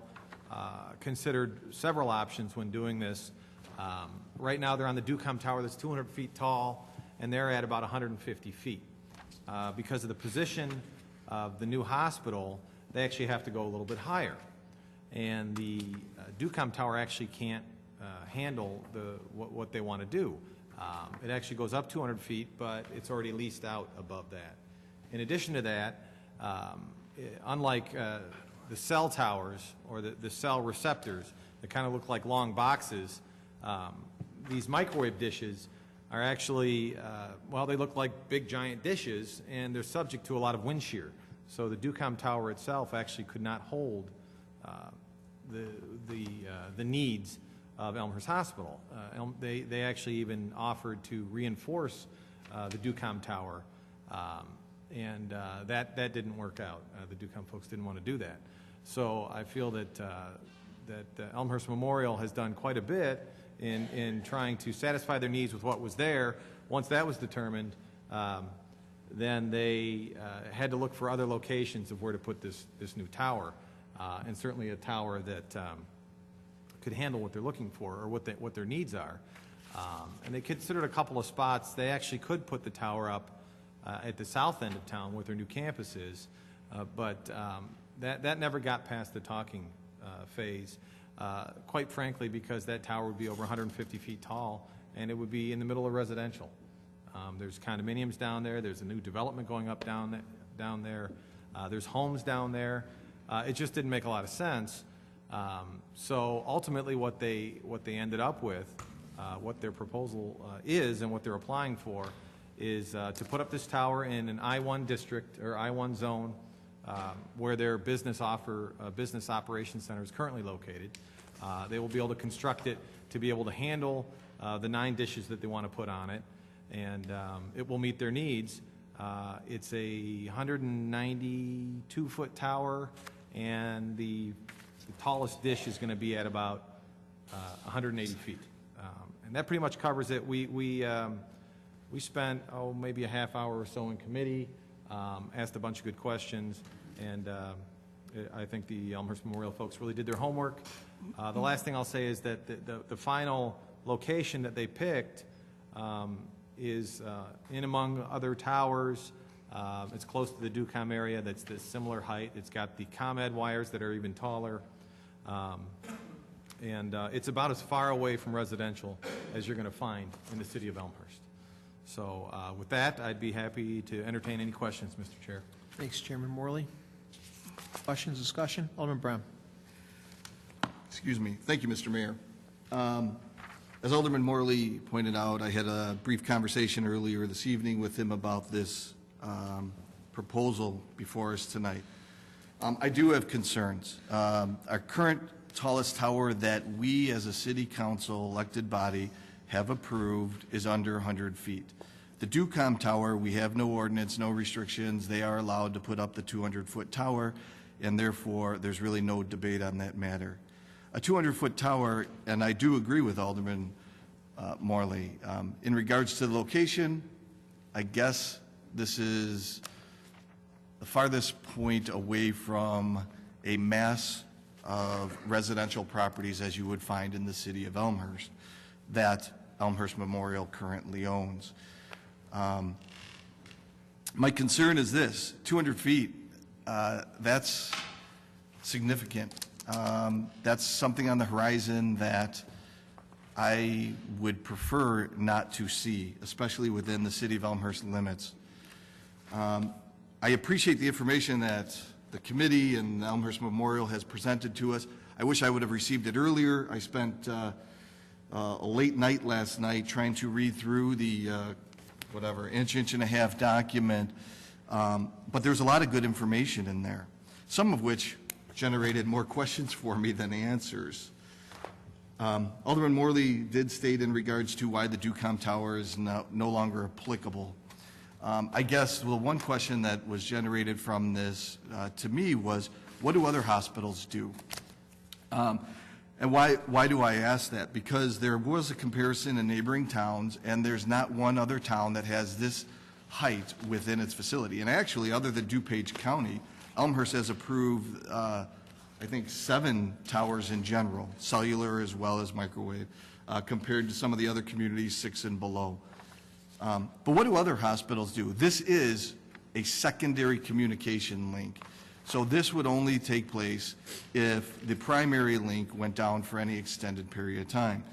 considered several options when doing this. Right now, they're on the Ducom Tower that's 200 feet tall, and they're at about 150 feet. Because of the position of the new hospital, they actually have to go a little bit higher. And the Ducom Tower actually can't handle what they want to do. It actually goes up 200 feet, but it's already leased out above that. In addition to that, unlike the cell towers or the cell receptors that kind of look like long boxes, these microwave dishes are actually, well, they look like big giant dishes, and they're subject to a lot of wind shear. So the Ducom Tower itself actually could not hold the needs of Elmhurst Hospital. They actually even offered to reinforce the Ducom Tower, and that didn't work out. The Ducom folks didn't want to do that. So I feel that Elmhurst Memorial has done quite a bit in trying to satisfy their needs with what was there. Once that was determined, then they had to look for other locations of where to put this new tower, and certainly a tower that could handle what they're looking for or what their needs are. And they considered a couple of spots. They actually could put the tower up at the south end of town where their new campus is, but that never got past the talking phase, quite frankly, because that tower would be over 150 feet tall, and it would be in the middle of residential. There's condominiums down there. There's a new development going up down there. There's homes down there. It just didn't make a lot of sense. So ultimately, what they ended up with, what their proposal is, and what they're applying for, is to put up this tower in an I-1 district or I-1 zone, where their business operations center is currently located. They will be able to construct it to be able to handle the 9 dishes that they want to put on it, and it will meet their needs. It's a 192-foot tower, and the tallest dish is going to be at about 180 feet. And that pretty much covers it. We spent, maybe a half hour or so in committee, asked a bunch of good questions, and I think the Elmhurst Memorial folks really did their homework. The last thing I'll say is that the final location that they picked is in among other towers. It's close to the DUCOM area. That's the similar height. It's got the ComEd wires that are even taller. And it's about as far away from residential as you're going to find in the city of Elmhurst. So with that, I'd be happy to entertain any questions, Mr. Chair. Thanks, Chairman Morley. Questions, discussion? Alderman Brown. Excuse me. Thank you, Mr. Mayor. As Alderman Morley pointed out, I had a brief conversation earlier this evening with him about this proposal before us tonight. I do have concerns. Our current tallest tower that we as a city council elected body have approved is under 100 feet. The DUCOM tower, we have no ordinance, no restrictions. They are allowed to put up the 200-foot tower, and therefore there's really no debate on that matter. A 200-foot tower, and I do agree with Alderman Morley, in regards to the location, I guess this is the farthest point away from a mass of residential properties as you would find in the city of Elmhurst that Elmhurst Memorial currently owns. My concern is this: 200 feet, that's significant. That's something on the horizon that I would prefer not to see, especially within the city of Elmhurst limits. I appreciate the information that the committee and Elmhurst Memorial has presented to us. I wish I would have received it earlier. I spent a late night last night trying to read through the inch and a half document, but there's a lot of good information in there, some of which generated more questions for me than answers. Alderman Morley did state in regards to why the DUCOM tower is no longer applicable. I guess the one question that was generated from this to me was, what do other hospitals do? And why do I ask that? Because there was a comparison in neighboring towns, and there's not one other town that has this height within its facility. And actually, other than DuPage County, Elmhurst has approved, I think, 7 towers in general, cellular as well as microwave, compared to some of the other communities, 6 and below. But what do other hospitals do? This is a secondary communication link. So this would only take place if the primary link went down for any extended period of time.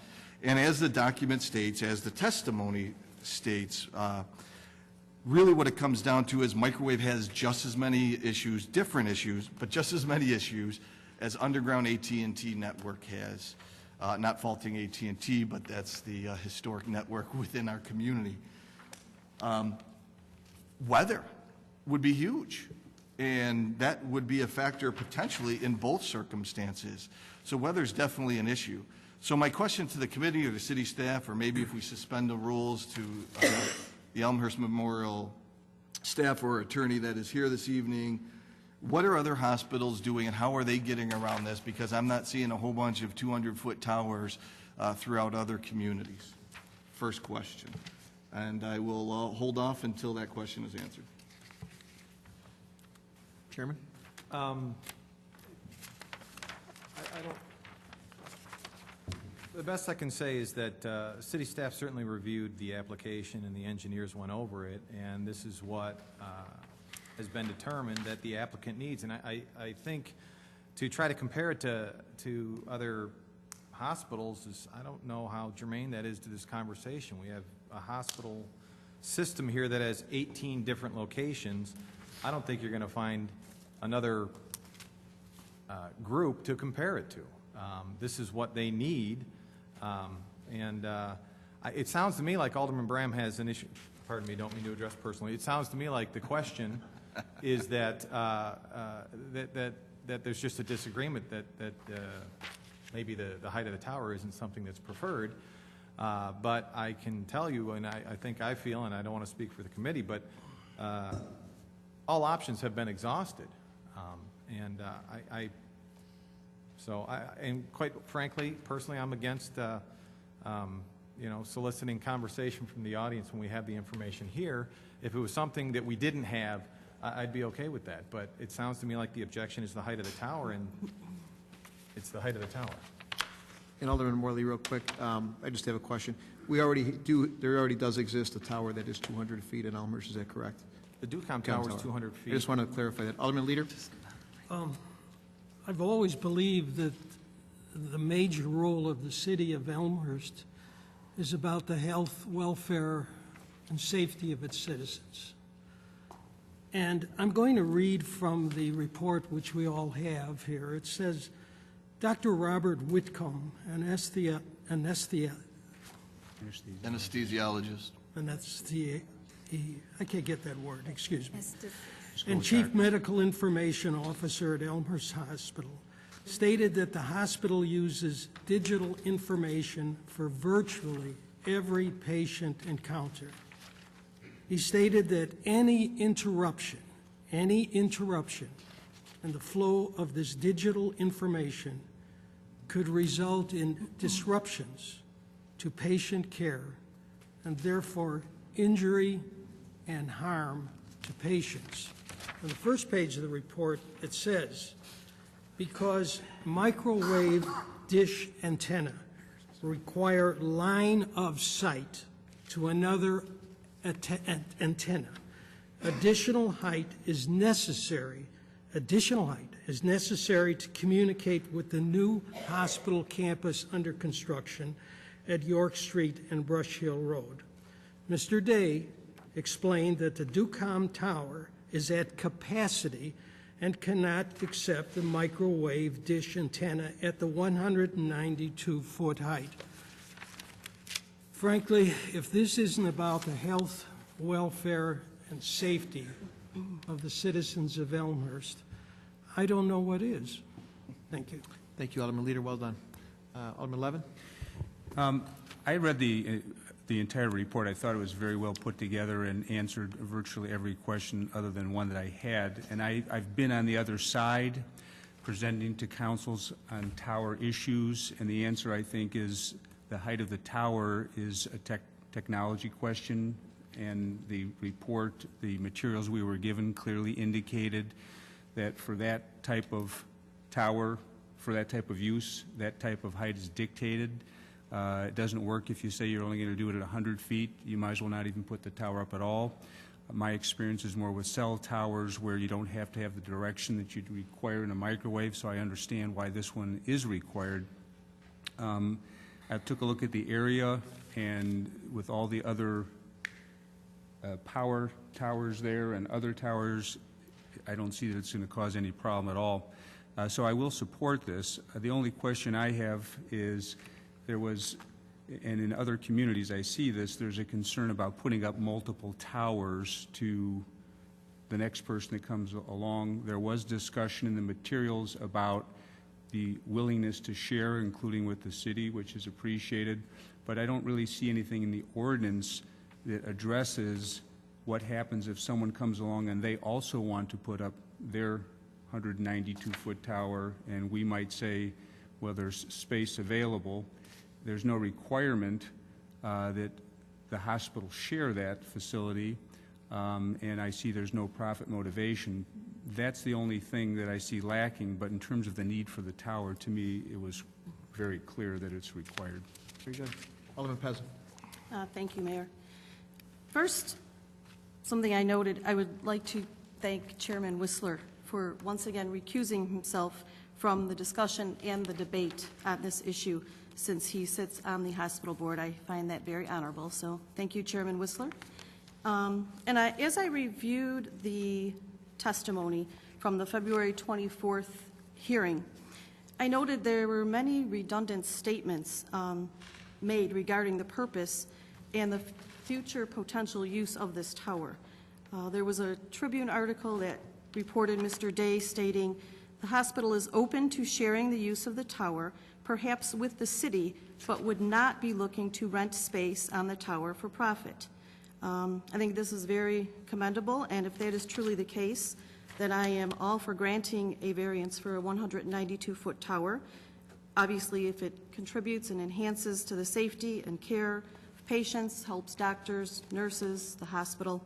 And as the document states, as the testimony states, really what it comes down to is microwave has just as many issues, different issues, but just as many issues as underground AT&T network has. Not faulting AT&T, but that's the historic network within our community. Weather would be huge, and that would be a factor potentially in both circumstances. So weather is definitely an issue. So my question to the committee or the city staff, or maybe if we suspend the rules to the Elmhurst Memorial staff or attorney that is here this evening, what are other hospitals doing and how are they getting around this? Because I'm not seeing a whole bunch of 200-foot towers throughout other communities. First question. And I will hold off until that question is answered. Chairman? I don't. The best I can say is that city staff certainly reviewed the application and the engineers went over it, and this is what has been determined that the applicant needs. And I think to try to compare it to other hospitals is, I don't know how germane that is to this conversation. We have a hospital system here that has 18 different locations. I don't think you're going to find another group to compare it to. This is what they need. It sounds to me like Alderman Bram has an issue. Pardon me, don't mean to address personally. It sounds to me like the question is that that there's just a disagreement that maybe the height of the tower isn't something that's preferred. But I can tell you, and I think I feel, and I don't want to speak for the committee, but all options have been exhausted. And quite frankly, personally, I'm against soliciting conversation from the audience when we have the information here. If it was something that we didn't have, I'd be okay with that. But it sounds to me like the objection is the height of the tower, and it's the height of the tower. And Alderman Morley, real quick, I just have a question. There already does exist a tower that is 200 feet in Elmhurst, is that correct? The DUCOM tower is 200 feet. I just want to clarify that. Alderman Leader? I've always believed that the major role of the city of Elmhurst is about the health, welfare, and safety of its citizens. And I'm going to read from the report which we all have here. It says, Dr. Robert Whitcomb, anesthesiologist, I can't get that word, excuse me, and Chief Medical Information Officer at Elmhurst Hospital, stated that the hospital uses digital information for virtually every patient encounter. He stated that any interruption in the flow of this digital information could result in disruptions to patient care and therefore injury and harm to patients. On the first page of the report, it says, because microwave dish antenna require line of sight to another antenna, additional height is necessary to communicate with the new hospital campus under construction at York Street and Brush Hill Road. Mr. Day explained that the DUCOM tower is at capacity and cannot accept the microwave dish antenna at the 192-foot height. Frankly, if this isn't about the health, welfare, and safety of the citizens of Elmhurst, I don't know what is. Thank you. Thank you, Alderman Leader. Well done. Alderman Levin? I read the entire report. I thought it was very well put together and answered virtually every question other than one that I had. And I've been on the other side presenting to councils on tower issues, and the answer, I think, is the height of the tower is a technology question, and the report, the materials we were given clearly indicated that for that type of tower, for that type of use, that type of height is dictated. It doesn't work if you say you're only going to do it at 100 feet. You might as well not even put the tower up at all. My experience is more with cell towers where you don't have to have the direction that you'd require in a microwave, so I understand why this one is required. I took a look at the area, and with all the other power towers there and other towers, I don't see that it's going to cause any problem at all. So I will support this. The only question I have is there was, and in other communities I see this, there's a concern about putting up multiple towers to the next person that comes along. There was discussion in the materials about the willingness to share, including with the city, which is appreciated, but I don't really see anything in the ordinance that addresses what happens if someone comes along and they also want to put up their 192-foot tower, and we might say, well, there's space available. There's no requirement that the hospital share that facility, and I see there's no profit motivation. That's the only thing that I see lacking, but in terms of the need for the tower, to me, it was very clear that it's required. Very good. Alderman Pezza. Thank you, Mayor. First, something I noted, I would like to thank Chairman Whistler for once again recusing himself from the discussion and the debate on this issue since he sits on the hospital board. I find that very honorable, so thank you, Chairman Whistler. As I reviewed the testimony from the February 24th hearing, I noted there were many redundant statements made regarding the purpose and the future potential use of this tower. There was a Tribune article that reported Mr. Day stating, the hospital is open to sharing the use of the tower, perhaps with the city, but would not be looking to rent space on the tower for profit. I think this is very commendable, and if that is truly the case, then I am all for granting a variance for a 192-foot tower. Obviously, if it contributes and enhances to the safety and care of patients, helps doctors, nurses, the hospital,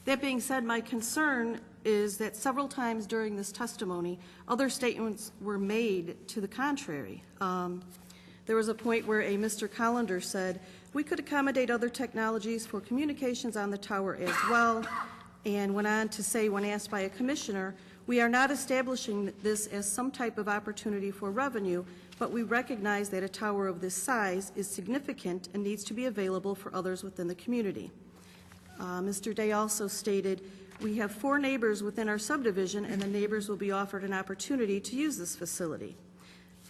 That being said, my concern is that several times during this testimony, other statements were made to the contrary. There was a point where a Mr. Collender said, "We could accommodate other technologies for communications on the tower as well," and went on to say, when asked by a commissioner, "We are not establishing this as some type of opportunity for revenue, but we recognize that a tower of this size is significant and needs to be available for others within the community." Mr. Day also stated, "We have 4 neighbors within our subdivision, and the neighbors will be offered an opportunity to use this facility."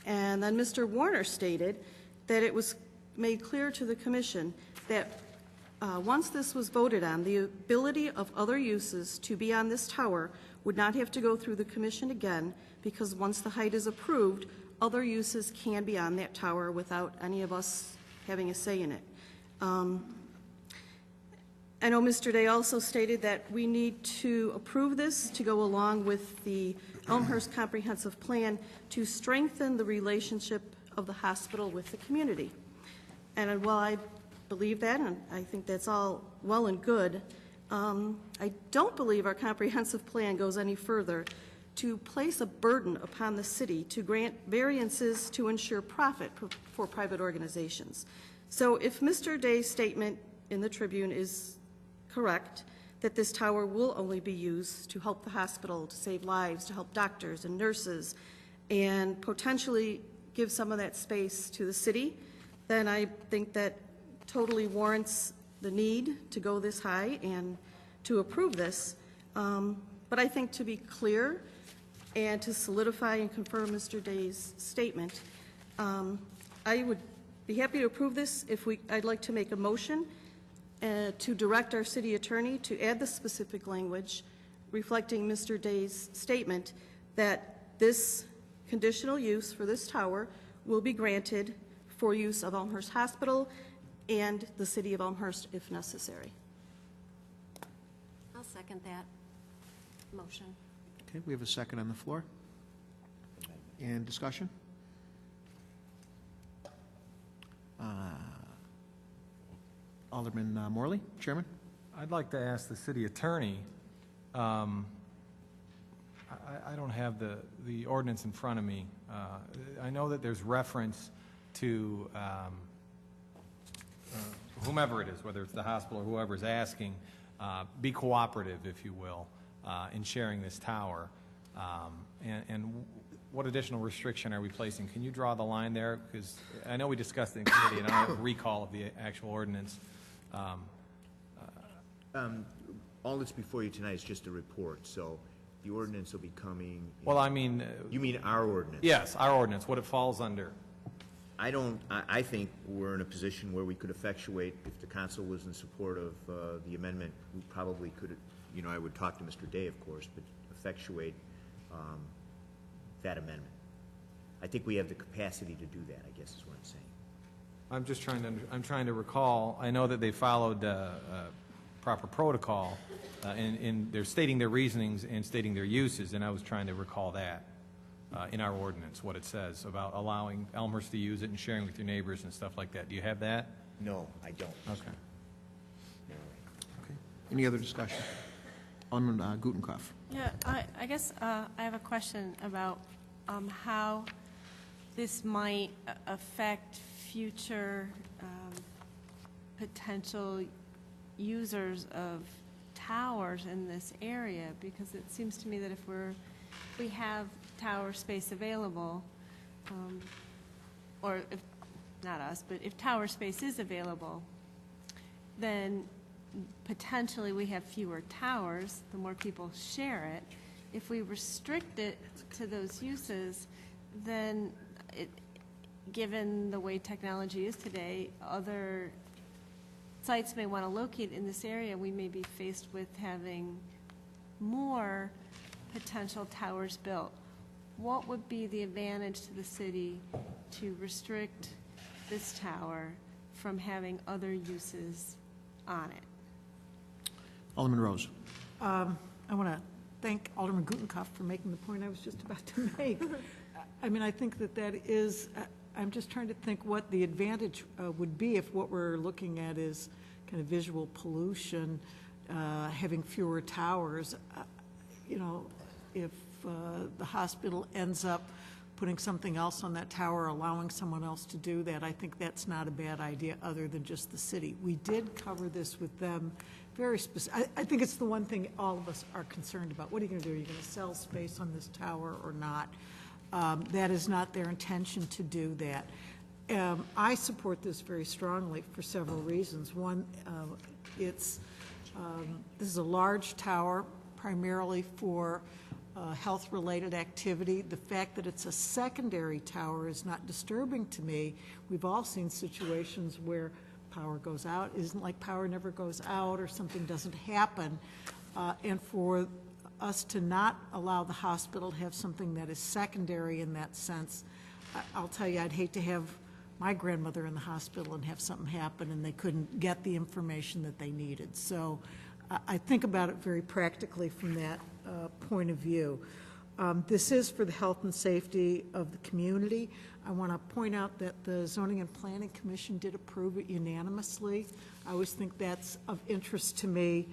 And then Mr. Warner stated that it was made clear to the commission that once this was voted on, the ability of other uses to be on this tower would not have to go through the commission again, because once the height is approved, other uses can be on that tower without any of us having a say in it. I know Mr. Day also stated that we need to approve this to go along with the Elmhurst Comprehensive Plan to strengthen the relationship of the hospital with the community. And while I believe that, and I think that's all well and good, I don't believe our comprehensive plan goes any further to place a burden upon the city to grant variances to ensure profit for private organizations. So if Mr. Day's statement in the Tribune is correct, that this tower will only be used to help the hospital, to save lives, to help doctors and nurses, and potentially give some of that space to the city, then I think that totally warrants the need to go this high and to approve this. But I think to be clear and to solidify and confirm Mr. Day's statement, I would be happy to approve this if I'd like to make a motion to direct our city attorney to add the specific language reflecting Mr. Day's statement that this conditional use for this tower will be granted for use of Elmhurst Hospital and the city of Elmhurst if necessary. I'll second that motion. Okay, we have a second on the floor. And discussion? Alderman Morley, Chairman. I'd like to ask the city attorney, I don't have the ordinance in front of me. I know that there's reference to whomever it is, whether it's the hospital or whoever's asking, be cooperative, if you will, in sharing this tower. And what additional restriction are we placing? Can you draw the line there? Because I know we discussed it in committee, and I don't have a recall of the actual ordinance. All that's before you tonight is just a report, so the ordinance will be coming. Well, I mean... You mean our ordinance? Yes, our ordinance, what it falls under. I think we're in a position where we could effectuate, if the council was in support of the amendment, we probably could, I would talk to Mr. Day, of course, but effectuate that amendment. I think we have the capacity to do that, I guess is what I'm saying. I'm trying to recall, I know that they followed proper protocol, and they're stating their reasonings and stating their uses, and I was trying to recall that in our ordinance, what it says about allowing Elmhurst to use it and sharing with your neighbors and stuff like that. Do you have that? No, I don't. Okay. Okay. Any other discussion? Alderman Gutenkopf. Yeah, I guess I have a question about how this might affect future potential users of towers in this area, because it seems to me that if we have tower space available, or if not us, but if tower space is available, then potentially we have fewer towers, the more people share it. If we restrict it to those uses, then given the way technology is today, other sites may want to locate in this area. We may be faced with having more potential towers built. What would be the advantage to the city to restrict this tower from having other uses on it? Alderman Rose. I want to thank Alderman Gutenkopf for making the point I was just about to make. I mean, I think that is, I'm just trying to think what the advantage would be if what we're looking at is kind of visual pollution. having fewer towers. You know, if the hospital ends up putting something else on that tower, allowing someone else to do that, I think that's not a bad idea other than just the city. We did cover this with them very specific. I think it's the one thing all of us are concerned about. What are you going to do? Are you going to sell space on this tower or not? That is not their intention to do that. I support this very strongly for several reasons. One, this is a large tower, primarily for health-related activity. The fact that it's a secondary tower is not disturbing to me. We've all seen situations where power goes out. It isn't like power never goes out or something doesn't happen. And for us to not allow the hospital to have something that is secondary in that sense, I'll tell you, I'd hate to have my grandmother in the hospital and have something happen and they couldn't get the information that they needed. So I think about it very practically from that point of view. This is for the health and safety of the community. I want to point out that the Zoning and Planning Commission did approve it unanimously. I always think that's of interest to me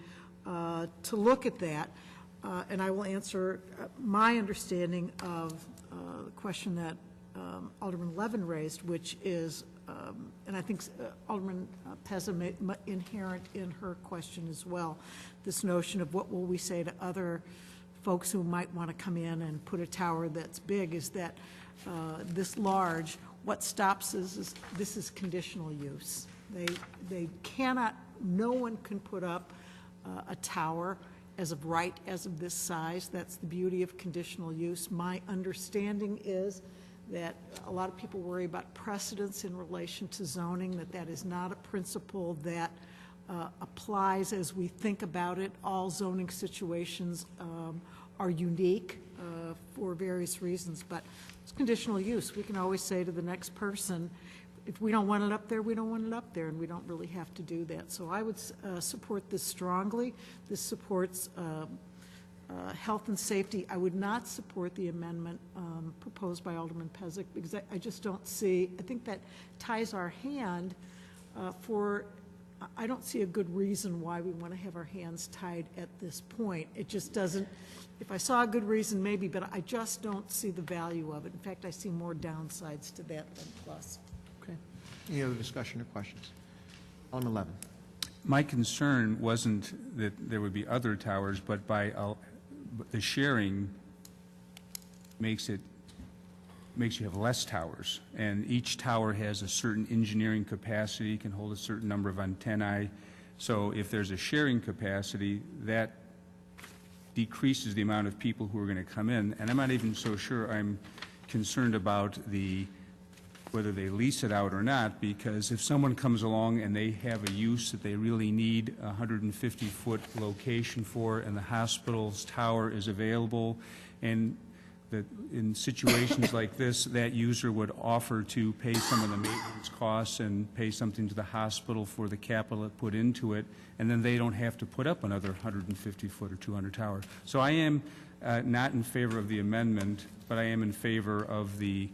to look at that. And I will answer my understanding of the question that Alderman Levin raised, which is, and I think Alderman Pezza inherent in her question as well, this notion of what will we say to other folks who might want to come in and put a tower that's big, is that this large, what stops is this is conditional use. They cannot, no one can put up a tower as of right, as of this size. That's the beauty of conditional use. My understanding is that a lot of people worry about precedence in relation to zoning, that is not a principle that applies as we think about it. All zoning situations are unique for various reasons, but it's conditional use. We can always say to the next person, if we don't want it up there, we don't want it up there, and we don't really have to do that. So I would support this strongly. This supports health and safety. I would not support the amendment proposed by Alderman Pezzik because I just don't see, I think that ties our hand I don't see a good reason why we want to have our hands tied at this point. It just doesn't, if I saw a good reason, maybe, but I just don't see the value of it. In fact, I see more downsides to that than plus. Okay. Any other discussion or questions? Alderman Levin. My concern wasn't that there would be other towers, but by the sharing makes you have less towers, and each tower has a certain engineering capacity, can hold a certain number of antennae. So if there's a sharing capacity, that decreases the amount of people who are going to come in. And I'm not even so sure I'm concerned about whether they lease it out or not, because if someone comes along and they have a use that they really need a 150-foot location for, and the hospital's tower is available, and that in situations like this, that user would offer to pay some of the maintenance costs and pay something to the hospital for the capital it put into it, and then they don't have to put up another 150-foot or 200 tower. So I am not in favor of the amendment, but I am in favor of the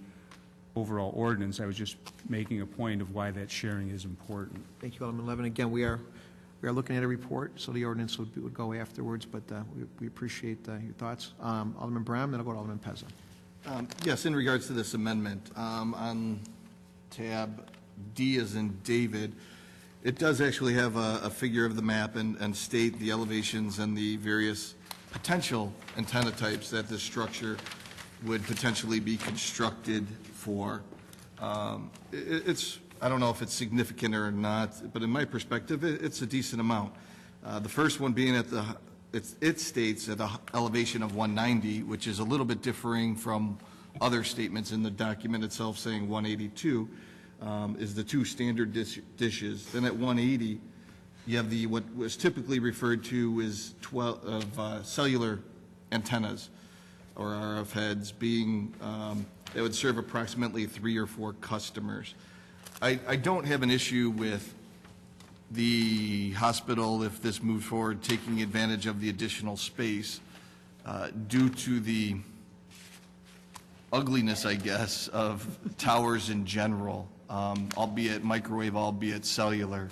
overall ordinance. I was just making a point of why that sharing is important. Thank you, Alderman Levin. Again, we are looking at a report, so the ordinance would go afterwards, but we appreciate your thoughts. Alderman Brown, then I'll go to Alderman Pezza. Yes, in regards to this amendment, on tab D as in David, it does actually have a figure of the map and state the elevations and the various potential antenna types that this structure would potentially be constructed for. I don't know if it's significant or not, but in my perspective, it's a decent amount. The first one being it states at an elevation of 190, which is a little bit differing from other statements in the document itself saying 182, is the two standard dishes. Then at 180, you have what was typically referred to as 12 cellular antennas or RF heads being, that would serve approximately 3 or 4 customers. I don't have an issue with the hospital, if this moves forward, taking advantage of the additional space due to the ugliness, I guess, of towers in general, albeit microwave, albeit cellular.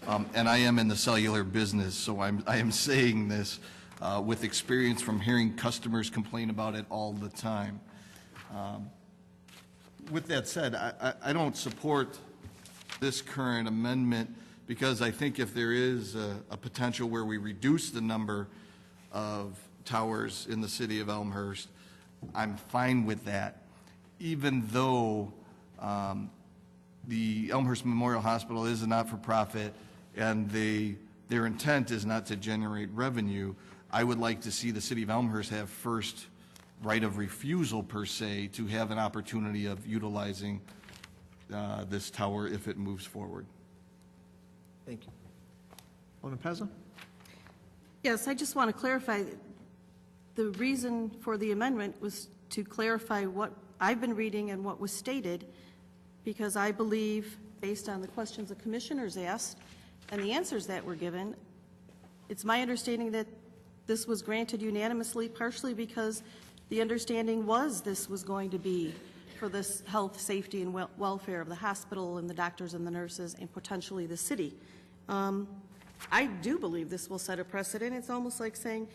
and I am in the cellular business, so I am saying this with experience from hearing customers complain about it all the time. With that said, I don't support this current amendment because I think if there is a potential where we reduce the number of towers in the city of Elmhurst, I'm fine with that, even though the Elmhurst Memorial Hospital is a not-for-profit and their intent is not to generate revenue. I would like to see the city of Elmhurst have first right of refusal, per se, to have an opportunity of utilizing this tower if it moves forward. Thank you. Alderman Pezza? Yes, I just want to clarify, the reason for the amendment was to clarify what I've been reading and what was stated, because I believe, based on the questions the commissioners asked and the answers that were given, it's my understanding that this was granted unanimously, partially because the understanding was this was going to be for the health, safety, and welfare of the hospital and the doctors and the nurses and potentially the city. I do believe this will set a precedent. It's almost like saying,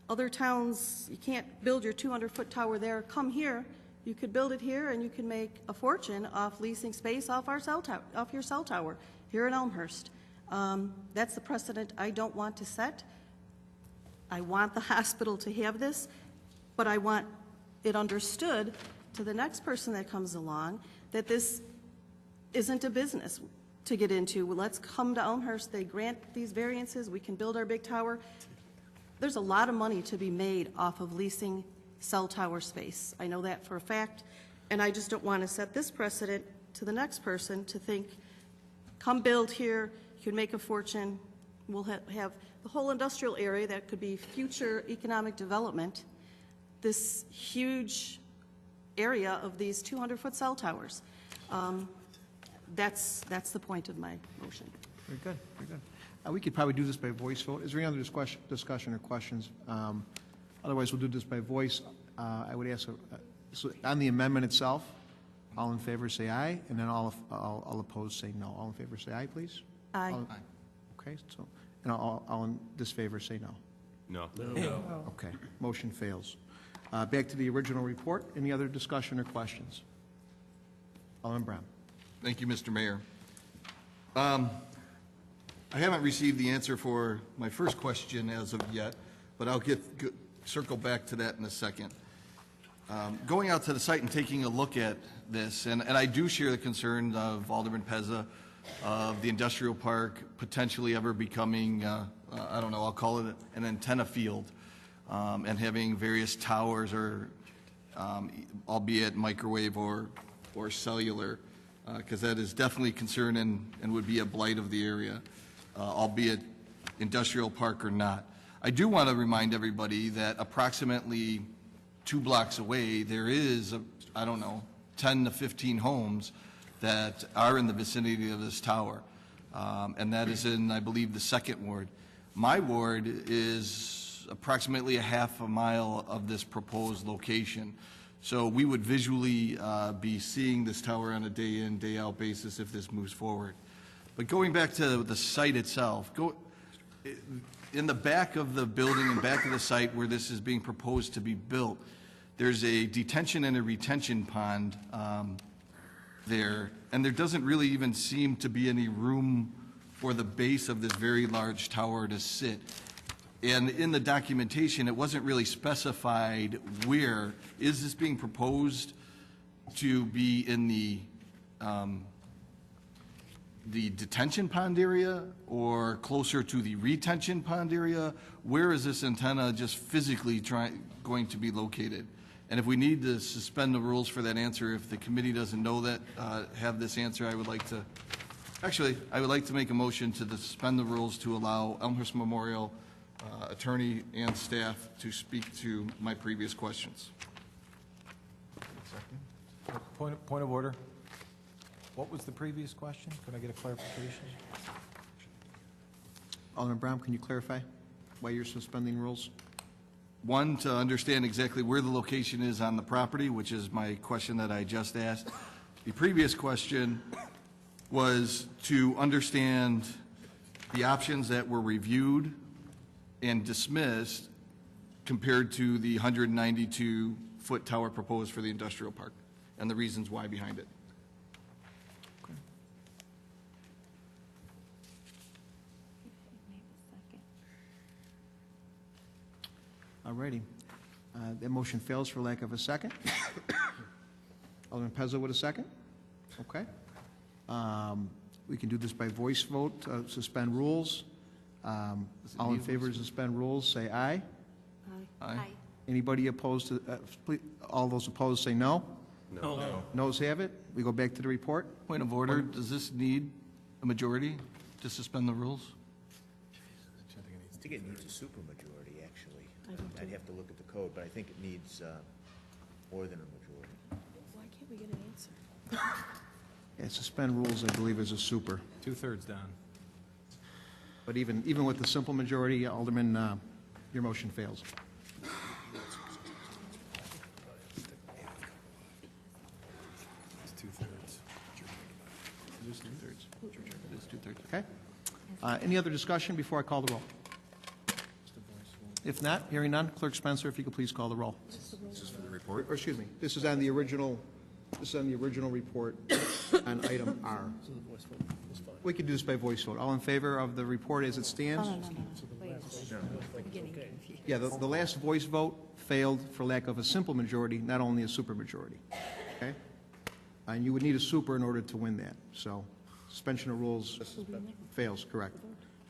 other towns, you can't build your 200-foot tower there, come here. You could build it here and you can make a fortune off leasing space off your cell tower here in Elmhurst. That's the precedent I don't want to set. I want the hospital to have this, but I want it understood to the next person that comes along that this isn't a business to get into. Well, let's come to Elmhurst. They grant these variances. We can build our big tower. There's a lot of money to be made off of leasing cell tower space. I know that for a fact, and I just don't want to set this precedent to the next person to think, come build here, you can make a fortune. We'll have the whole industrial area that could be future economic development, this huge area of these 200-foot cell towers. That's the point of my motion. Very good, very good. We could probably do this by voice vote. Is there any other discussion or questions? Otherwise, we'll do this by voice. I would ask, so on the amendment itself, all in favor say aye, and then all opposed say no. All in favor say aye, please. Aye. Okay, so, and all in disfavor say no. No. Okay, motion fails. Back to the original report. Any other discussion or questions? Alderman Brown. Thank you, Mr. Mayor. I haven't received the answer for my first question as of yet, but I'll circle back to that in a second. Going out to the site and taking a look at this, and I do share the concern of Alderman Pezza of the industrial park potentially ever becoming, I don't know, I'll call it an antenna field, and having various towers or albeit microwave or cellular, because that is definitely a concern and would be a blight of the area, albeit industrial park or not. I do want to remind everybody that approximately 2 blocks away, there is, I don't know, 10 to 15 homes that are in the vicinity of this tower, and that is in, I believe, the 2nd ward. My ward is approximately a half a mile of this proposed location. So we would visually be seeing this tower on a day-in, day-out basis if this moves forward. But going back to the site itself, in the back of the building and back of the site where this is being proposed to be built, there's a detention and a retention pond there, and there doesn't really even seem to be any room for the base of this very large tower to sit. And in the documentation, it wasn't really specified where. Is this being proposed to be in the detention pond area or closer to the retention pond area? Where is this antenna just physically going to be located? And if we need to suspend the rules for that answer, if the committee doesn't know that, have this answer, I would like to make a motion to suspend the rules to allow Elmhurst Memorial attorney and staff to speak to my previous questions. Point of order. What was the previous question? Could I get a clarification? Alderman Brown, can you clarify why you're suspending rules? One, to understand exactly where the location is on the property, which is my question that I just asked. The previous question was to understand the options that were reviewed and dismissed compared to the 192-foot tower proposed for the industrial park, and the reasons why behind it. All righty. That motion fails for lack of a second. Alderman Pezzo with a second? Okay. We can do this by voice vote, suspend rules. All in favor to suspend rules, say aye. Aye. Anybody opposed to, all those opposed say no? No. Noes have it. We go back to the report. Point of order, does this need a majority to suspend the rules? I think it needs a supermajority, actually. I'd have to look at the code, but I think it needs more than a majority. Why can't we get an answer? Yeah, suspend rules, I believe, is a super. 2/3 done. But even with the simple majority, Alderman, your motion fails. It's 2/3. It is 2/3. It is 2/3. Okay. Any other discussion before I call the roll? If not, hearing none, Clerk Spencer, if you could please call the roll. This is for the report? Or, excuse me, this is on the original report on item R. We could do this by voice vote. All in favor of the report as it stands? Yeah, the last voice vote failed for lack of a simple majority, not only a supermajority. Okay? And you would need a super in order to win that. So suspension of rules fails, correct.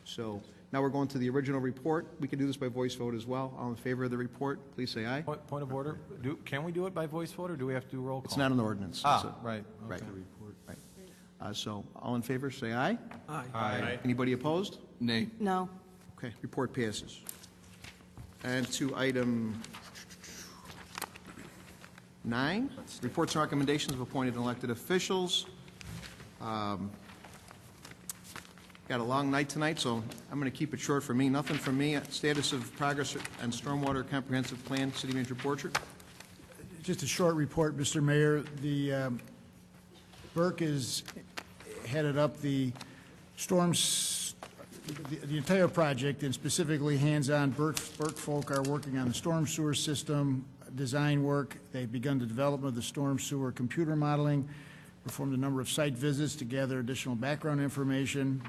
So now we're going to the original report. We can do this by voice vote as well. All in favor of the report, please say aye. Point of order, can we do it by voice vote, or do we have to do roll call? It's not an ordinance. Right. Right. Right. So all in favor, say aye. Aye. Anybody opposed? Nay. No. Okay, report passes. And to item 9, reports and recommendations of appointed and elected officials. Got a long night tonight, so I'm going to keep it short for me. Nothing from me. Status of progress on Stormwater Comprehensive Plan, City Manager Borchert. Just a short report, Mr. Mayor. The Burke is headed up the storms, the entire project, and specifically hands-on. Burke folk are working on the storm sewer system design work. They've begun the development of the storm sewer computer modeling, performed a number of site visits to gather additional background information.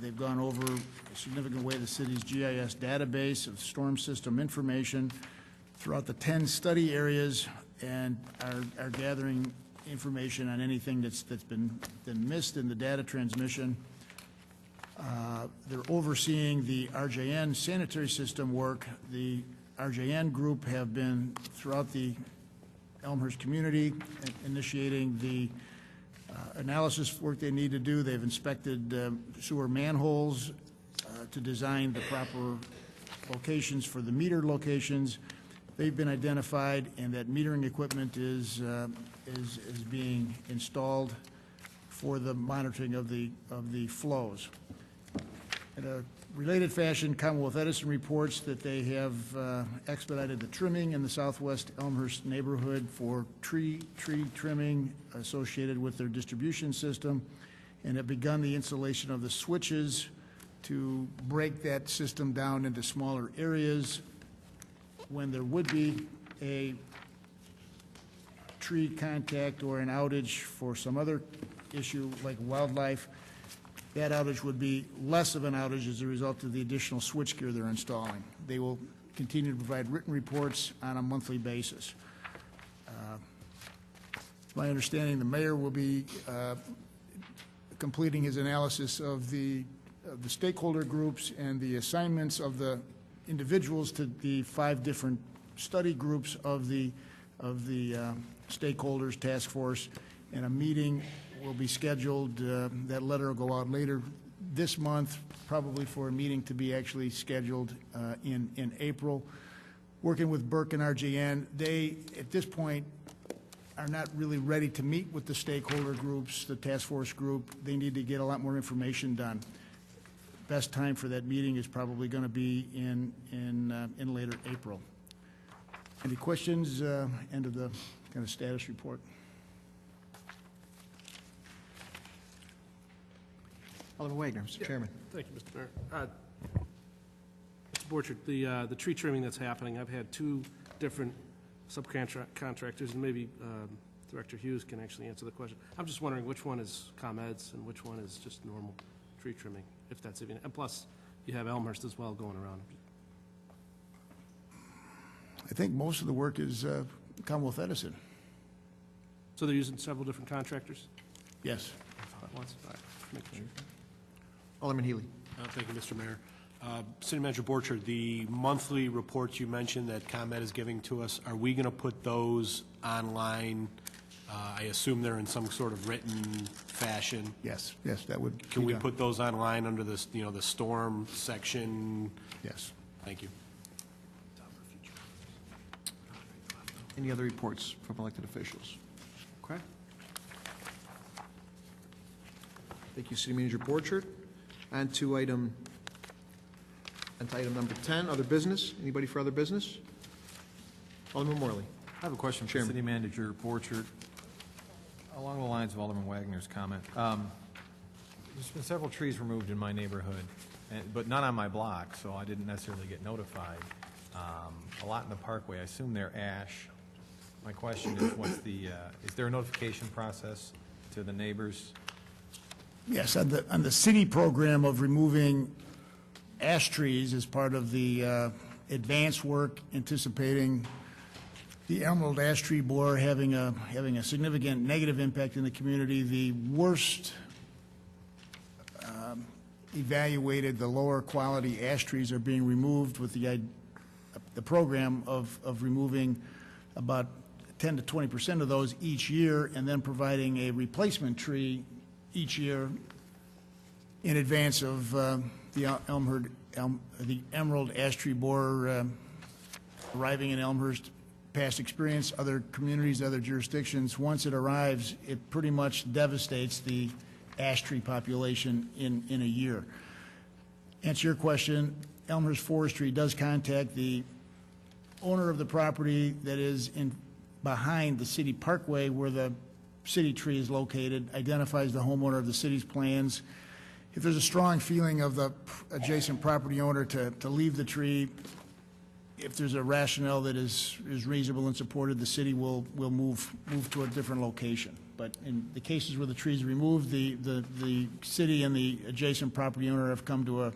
They've gone over a significant way the city's GIS database of storm system information throughout the 10 study areas, and are gathering information on anything that's been missed in the data transmission. They're overseeing the RJN sanitary system work. The RJN group have been throughout the Elmhurst community initiating the analysis work they need to do. They've inspected sewer manholes to design the proper locations for the meter locations. They've been identified, and that metering equipment is being installed for the monitoring of the flows. In a related fashion, Commonwealth Edison reports that they have expedited the trimming in the southwest Elmhurst neighborhood for tree trimming associated with their distribution system, and have begun the installation of the switches to break that system down into smaller areas. When there would be a tree contact or an outage for some other issue like wildlife, that outage would be less of an outage as a result of the additional switchgear they're installing. They will continue to provide written reports on a monthly basis. It's my understanding the mayor will be completing his analysis of the stakeholder groups and the assignments of the individuals to the 5 different study groups of the stakeholders task force, and a meeting will be scheduled. That letter will go out later this month, probably for a meeting to be actually scheduled in April. Working with Burke and RJN, they, at this point, are not really ready to meet with the stakeholder groups, the task force group. They need to get a lot more information done. Best time for that meeting is probably going to be in later April. Any questions? End of the kind of status report. Alderman Wagner, Mr. Chairman. Thank you, Mr. Mayor. Mr. Borchert, the tree trimming that's happening, I've had two different subcontractors, and maybe Director Hughes can actually answer the question. I'm just wondering which one is ComEd's and which one is just normal tree trimming, if that's even, and plus, you have Elmhurst as well going around. I think most of the work is Commonwealth Edison. So they're using several different contractors Yes. at once? All right, make sure. Alderman Healy. Thank you, Mr. Mayor. City Manager Borchert, the monthly reports you mentioned that ComEd is giving to us, are we going to put those online? I assume they're in some sort of written fashion. Yes, that would. Can be we done. put those online under this, the storm section? Yes. Thank you. Any other reports from elected officials? Okay. Thank you, City Manager Borchert. On to item number 10, other business. Anybody for other business? Alderman Morley. I have a question for Chairman. City Manager Borchert, along the lines of Alderman Wagner's comment. There's been several trees removed in my neighborhood, but none on my block, so I didn't necessarily get notified. A lot in the parkway, I assume they're ash. My question is, is there a notification process to the neighbors? Yes, on the city program of removing ash trees as part of the advanced work anticipating the emerald ash tree borer having a significant negative impact in the community. The worst evaluated, the lower quality ash trees are being removed with the program of removing about 10 to 20% of those each year, and then providing a replacement tree each year in advance of the emerald ash tree borer arriving in Elmhurst. Past experience, other communities, other jurisdictions, once it arrives, it pretty much devastates the ash tree population in a year. Answer your question, Elmhurst Forestry does contact the owner of the property that is behind the city parkway where the city tree is located, identifies the homeowner of the city's plans. If there's a strong feeling of the adjacent property owner to leave the tree, if there's a rationale that is reasonable and supported, the city will move to a different location. But in the cases where the tree is removed, the city and the adjacent property owner have come to a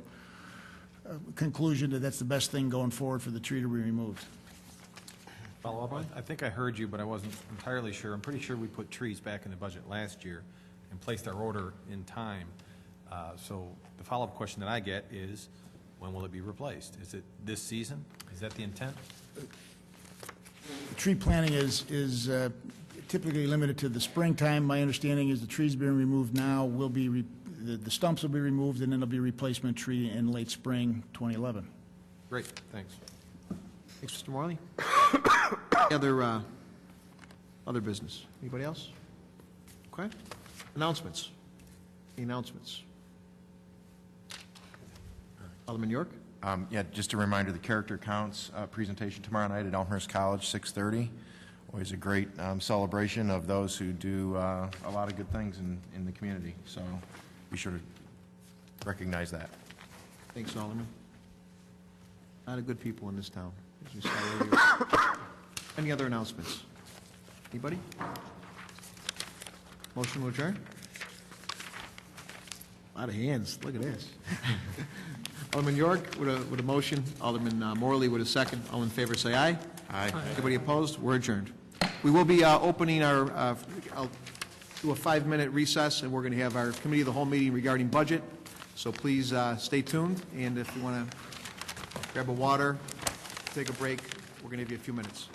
conclusion that that's the best thing going forward for the tree to be removed. Follow up? I think I heard you, but I wasn't entirely sure. I'm pretty sure we put trees back in the budget last year and placed our order in time. So the follow-up question that I get is, when will it be replaced? Is it this season? Is that the intent? Tree planting is typically limited to the springtime. My understanding is the trees being removed now will be, the stumps will be removed, and then there'll be a replacement tree in late spring 2011. Great, thanks. Thanks, Mr. Morley. Other business? Anybody else? Okay. Announcements. Any announcements? Alderman York? Yeah, just a reminder, the character counts presentation tomorrow night at Elmhurst College, 6:30. Always a great celebration of those who do a lot of good things in the community. So be sure to recognize that. Thanks, Alderman. A lot of good people in this town, as we saw earlier. Any other announcements? Anybody? Motion to adjourn? A lot of hands. Look at this. Alderman York with a motion. Alderman Morley with a second. All in favor, say aye. Aye. Anybody opposed? We're adjourned. We will be opening our, I'll do a 5-minute recess, and we're going to have our committee of the whole meeting regarding budget. So please stay tuned, and if you want to grab a water, take a break, we're going to give you a few minutes.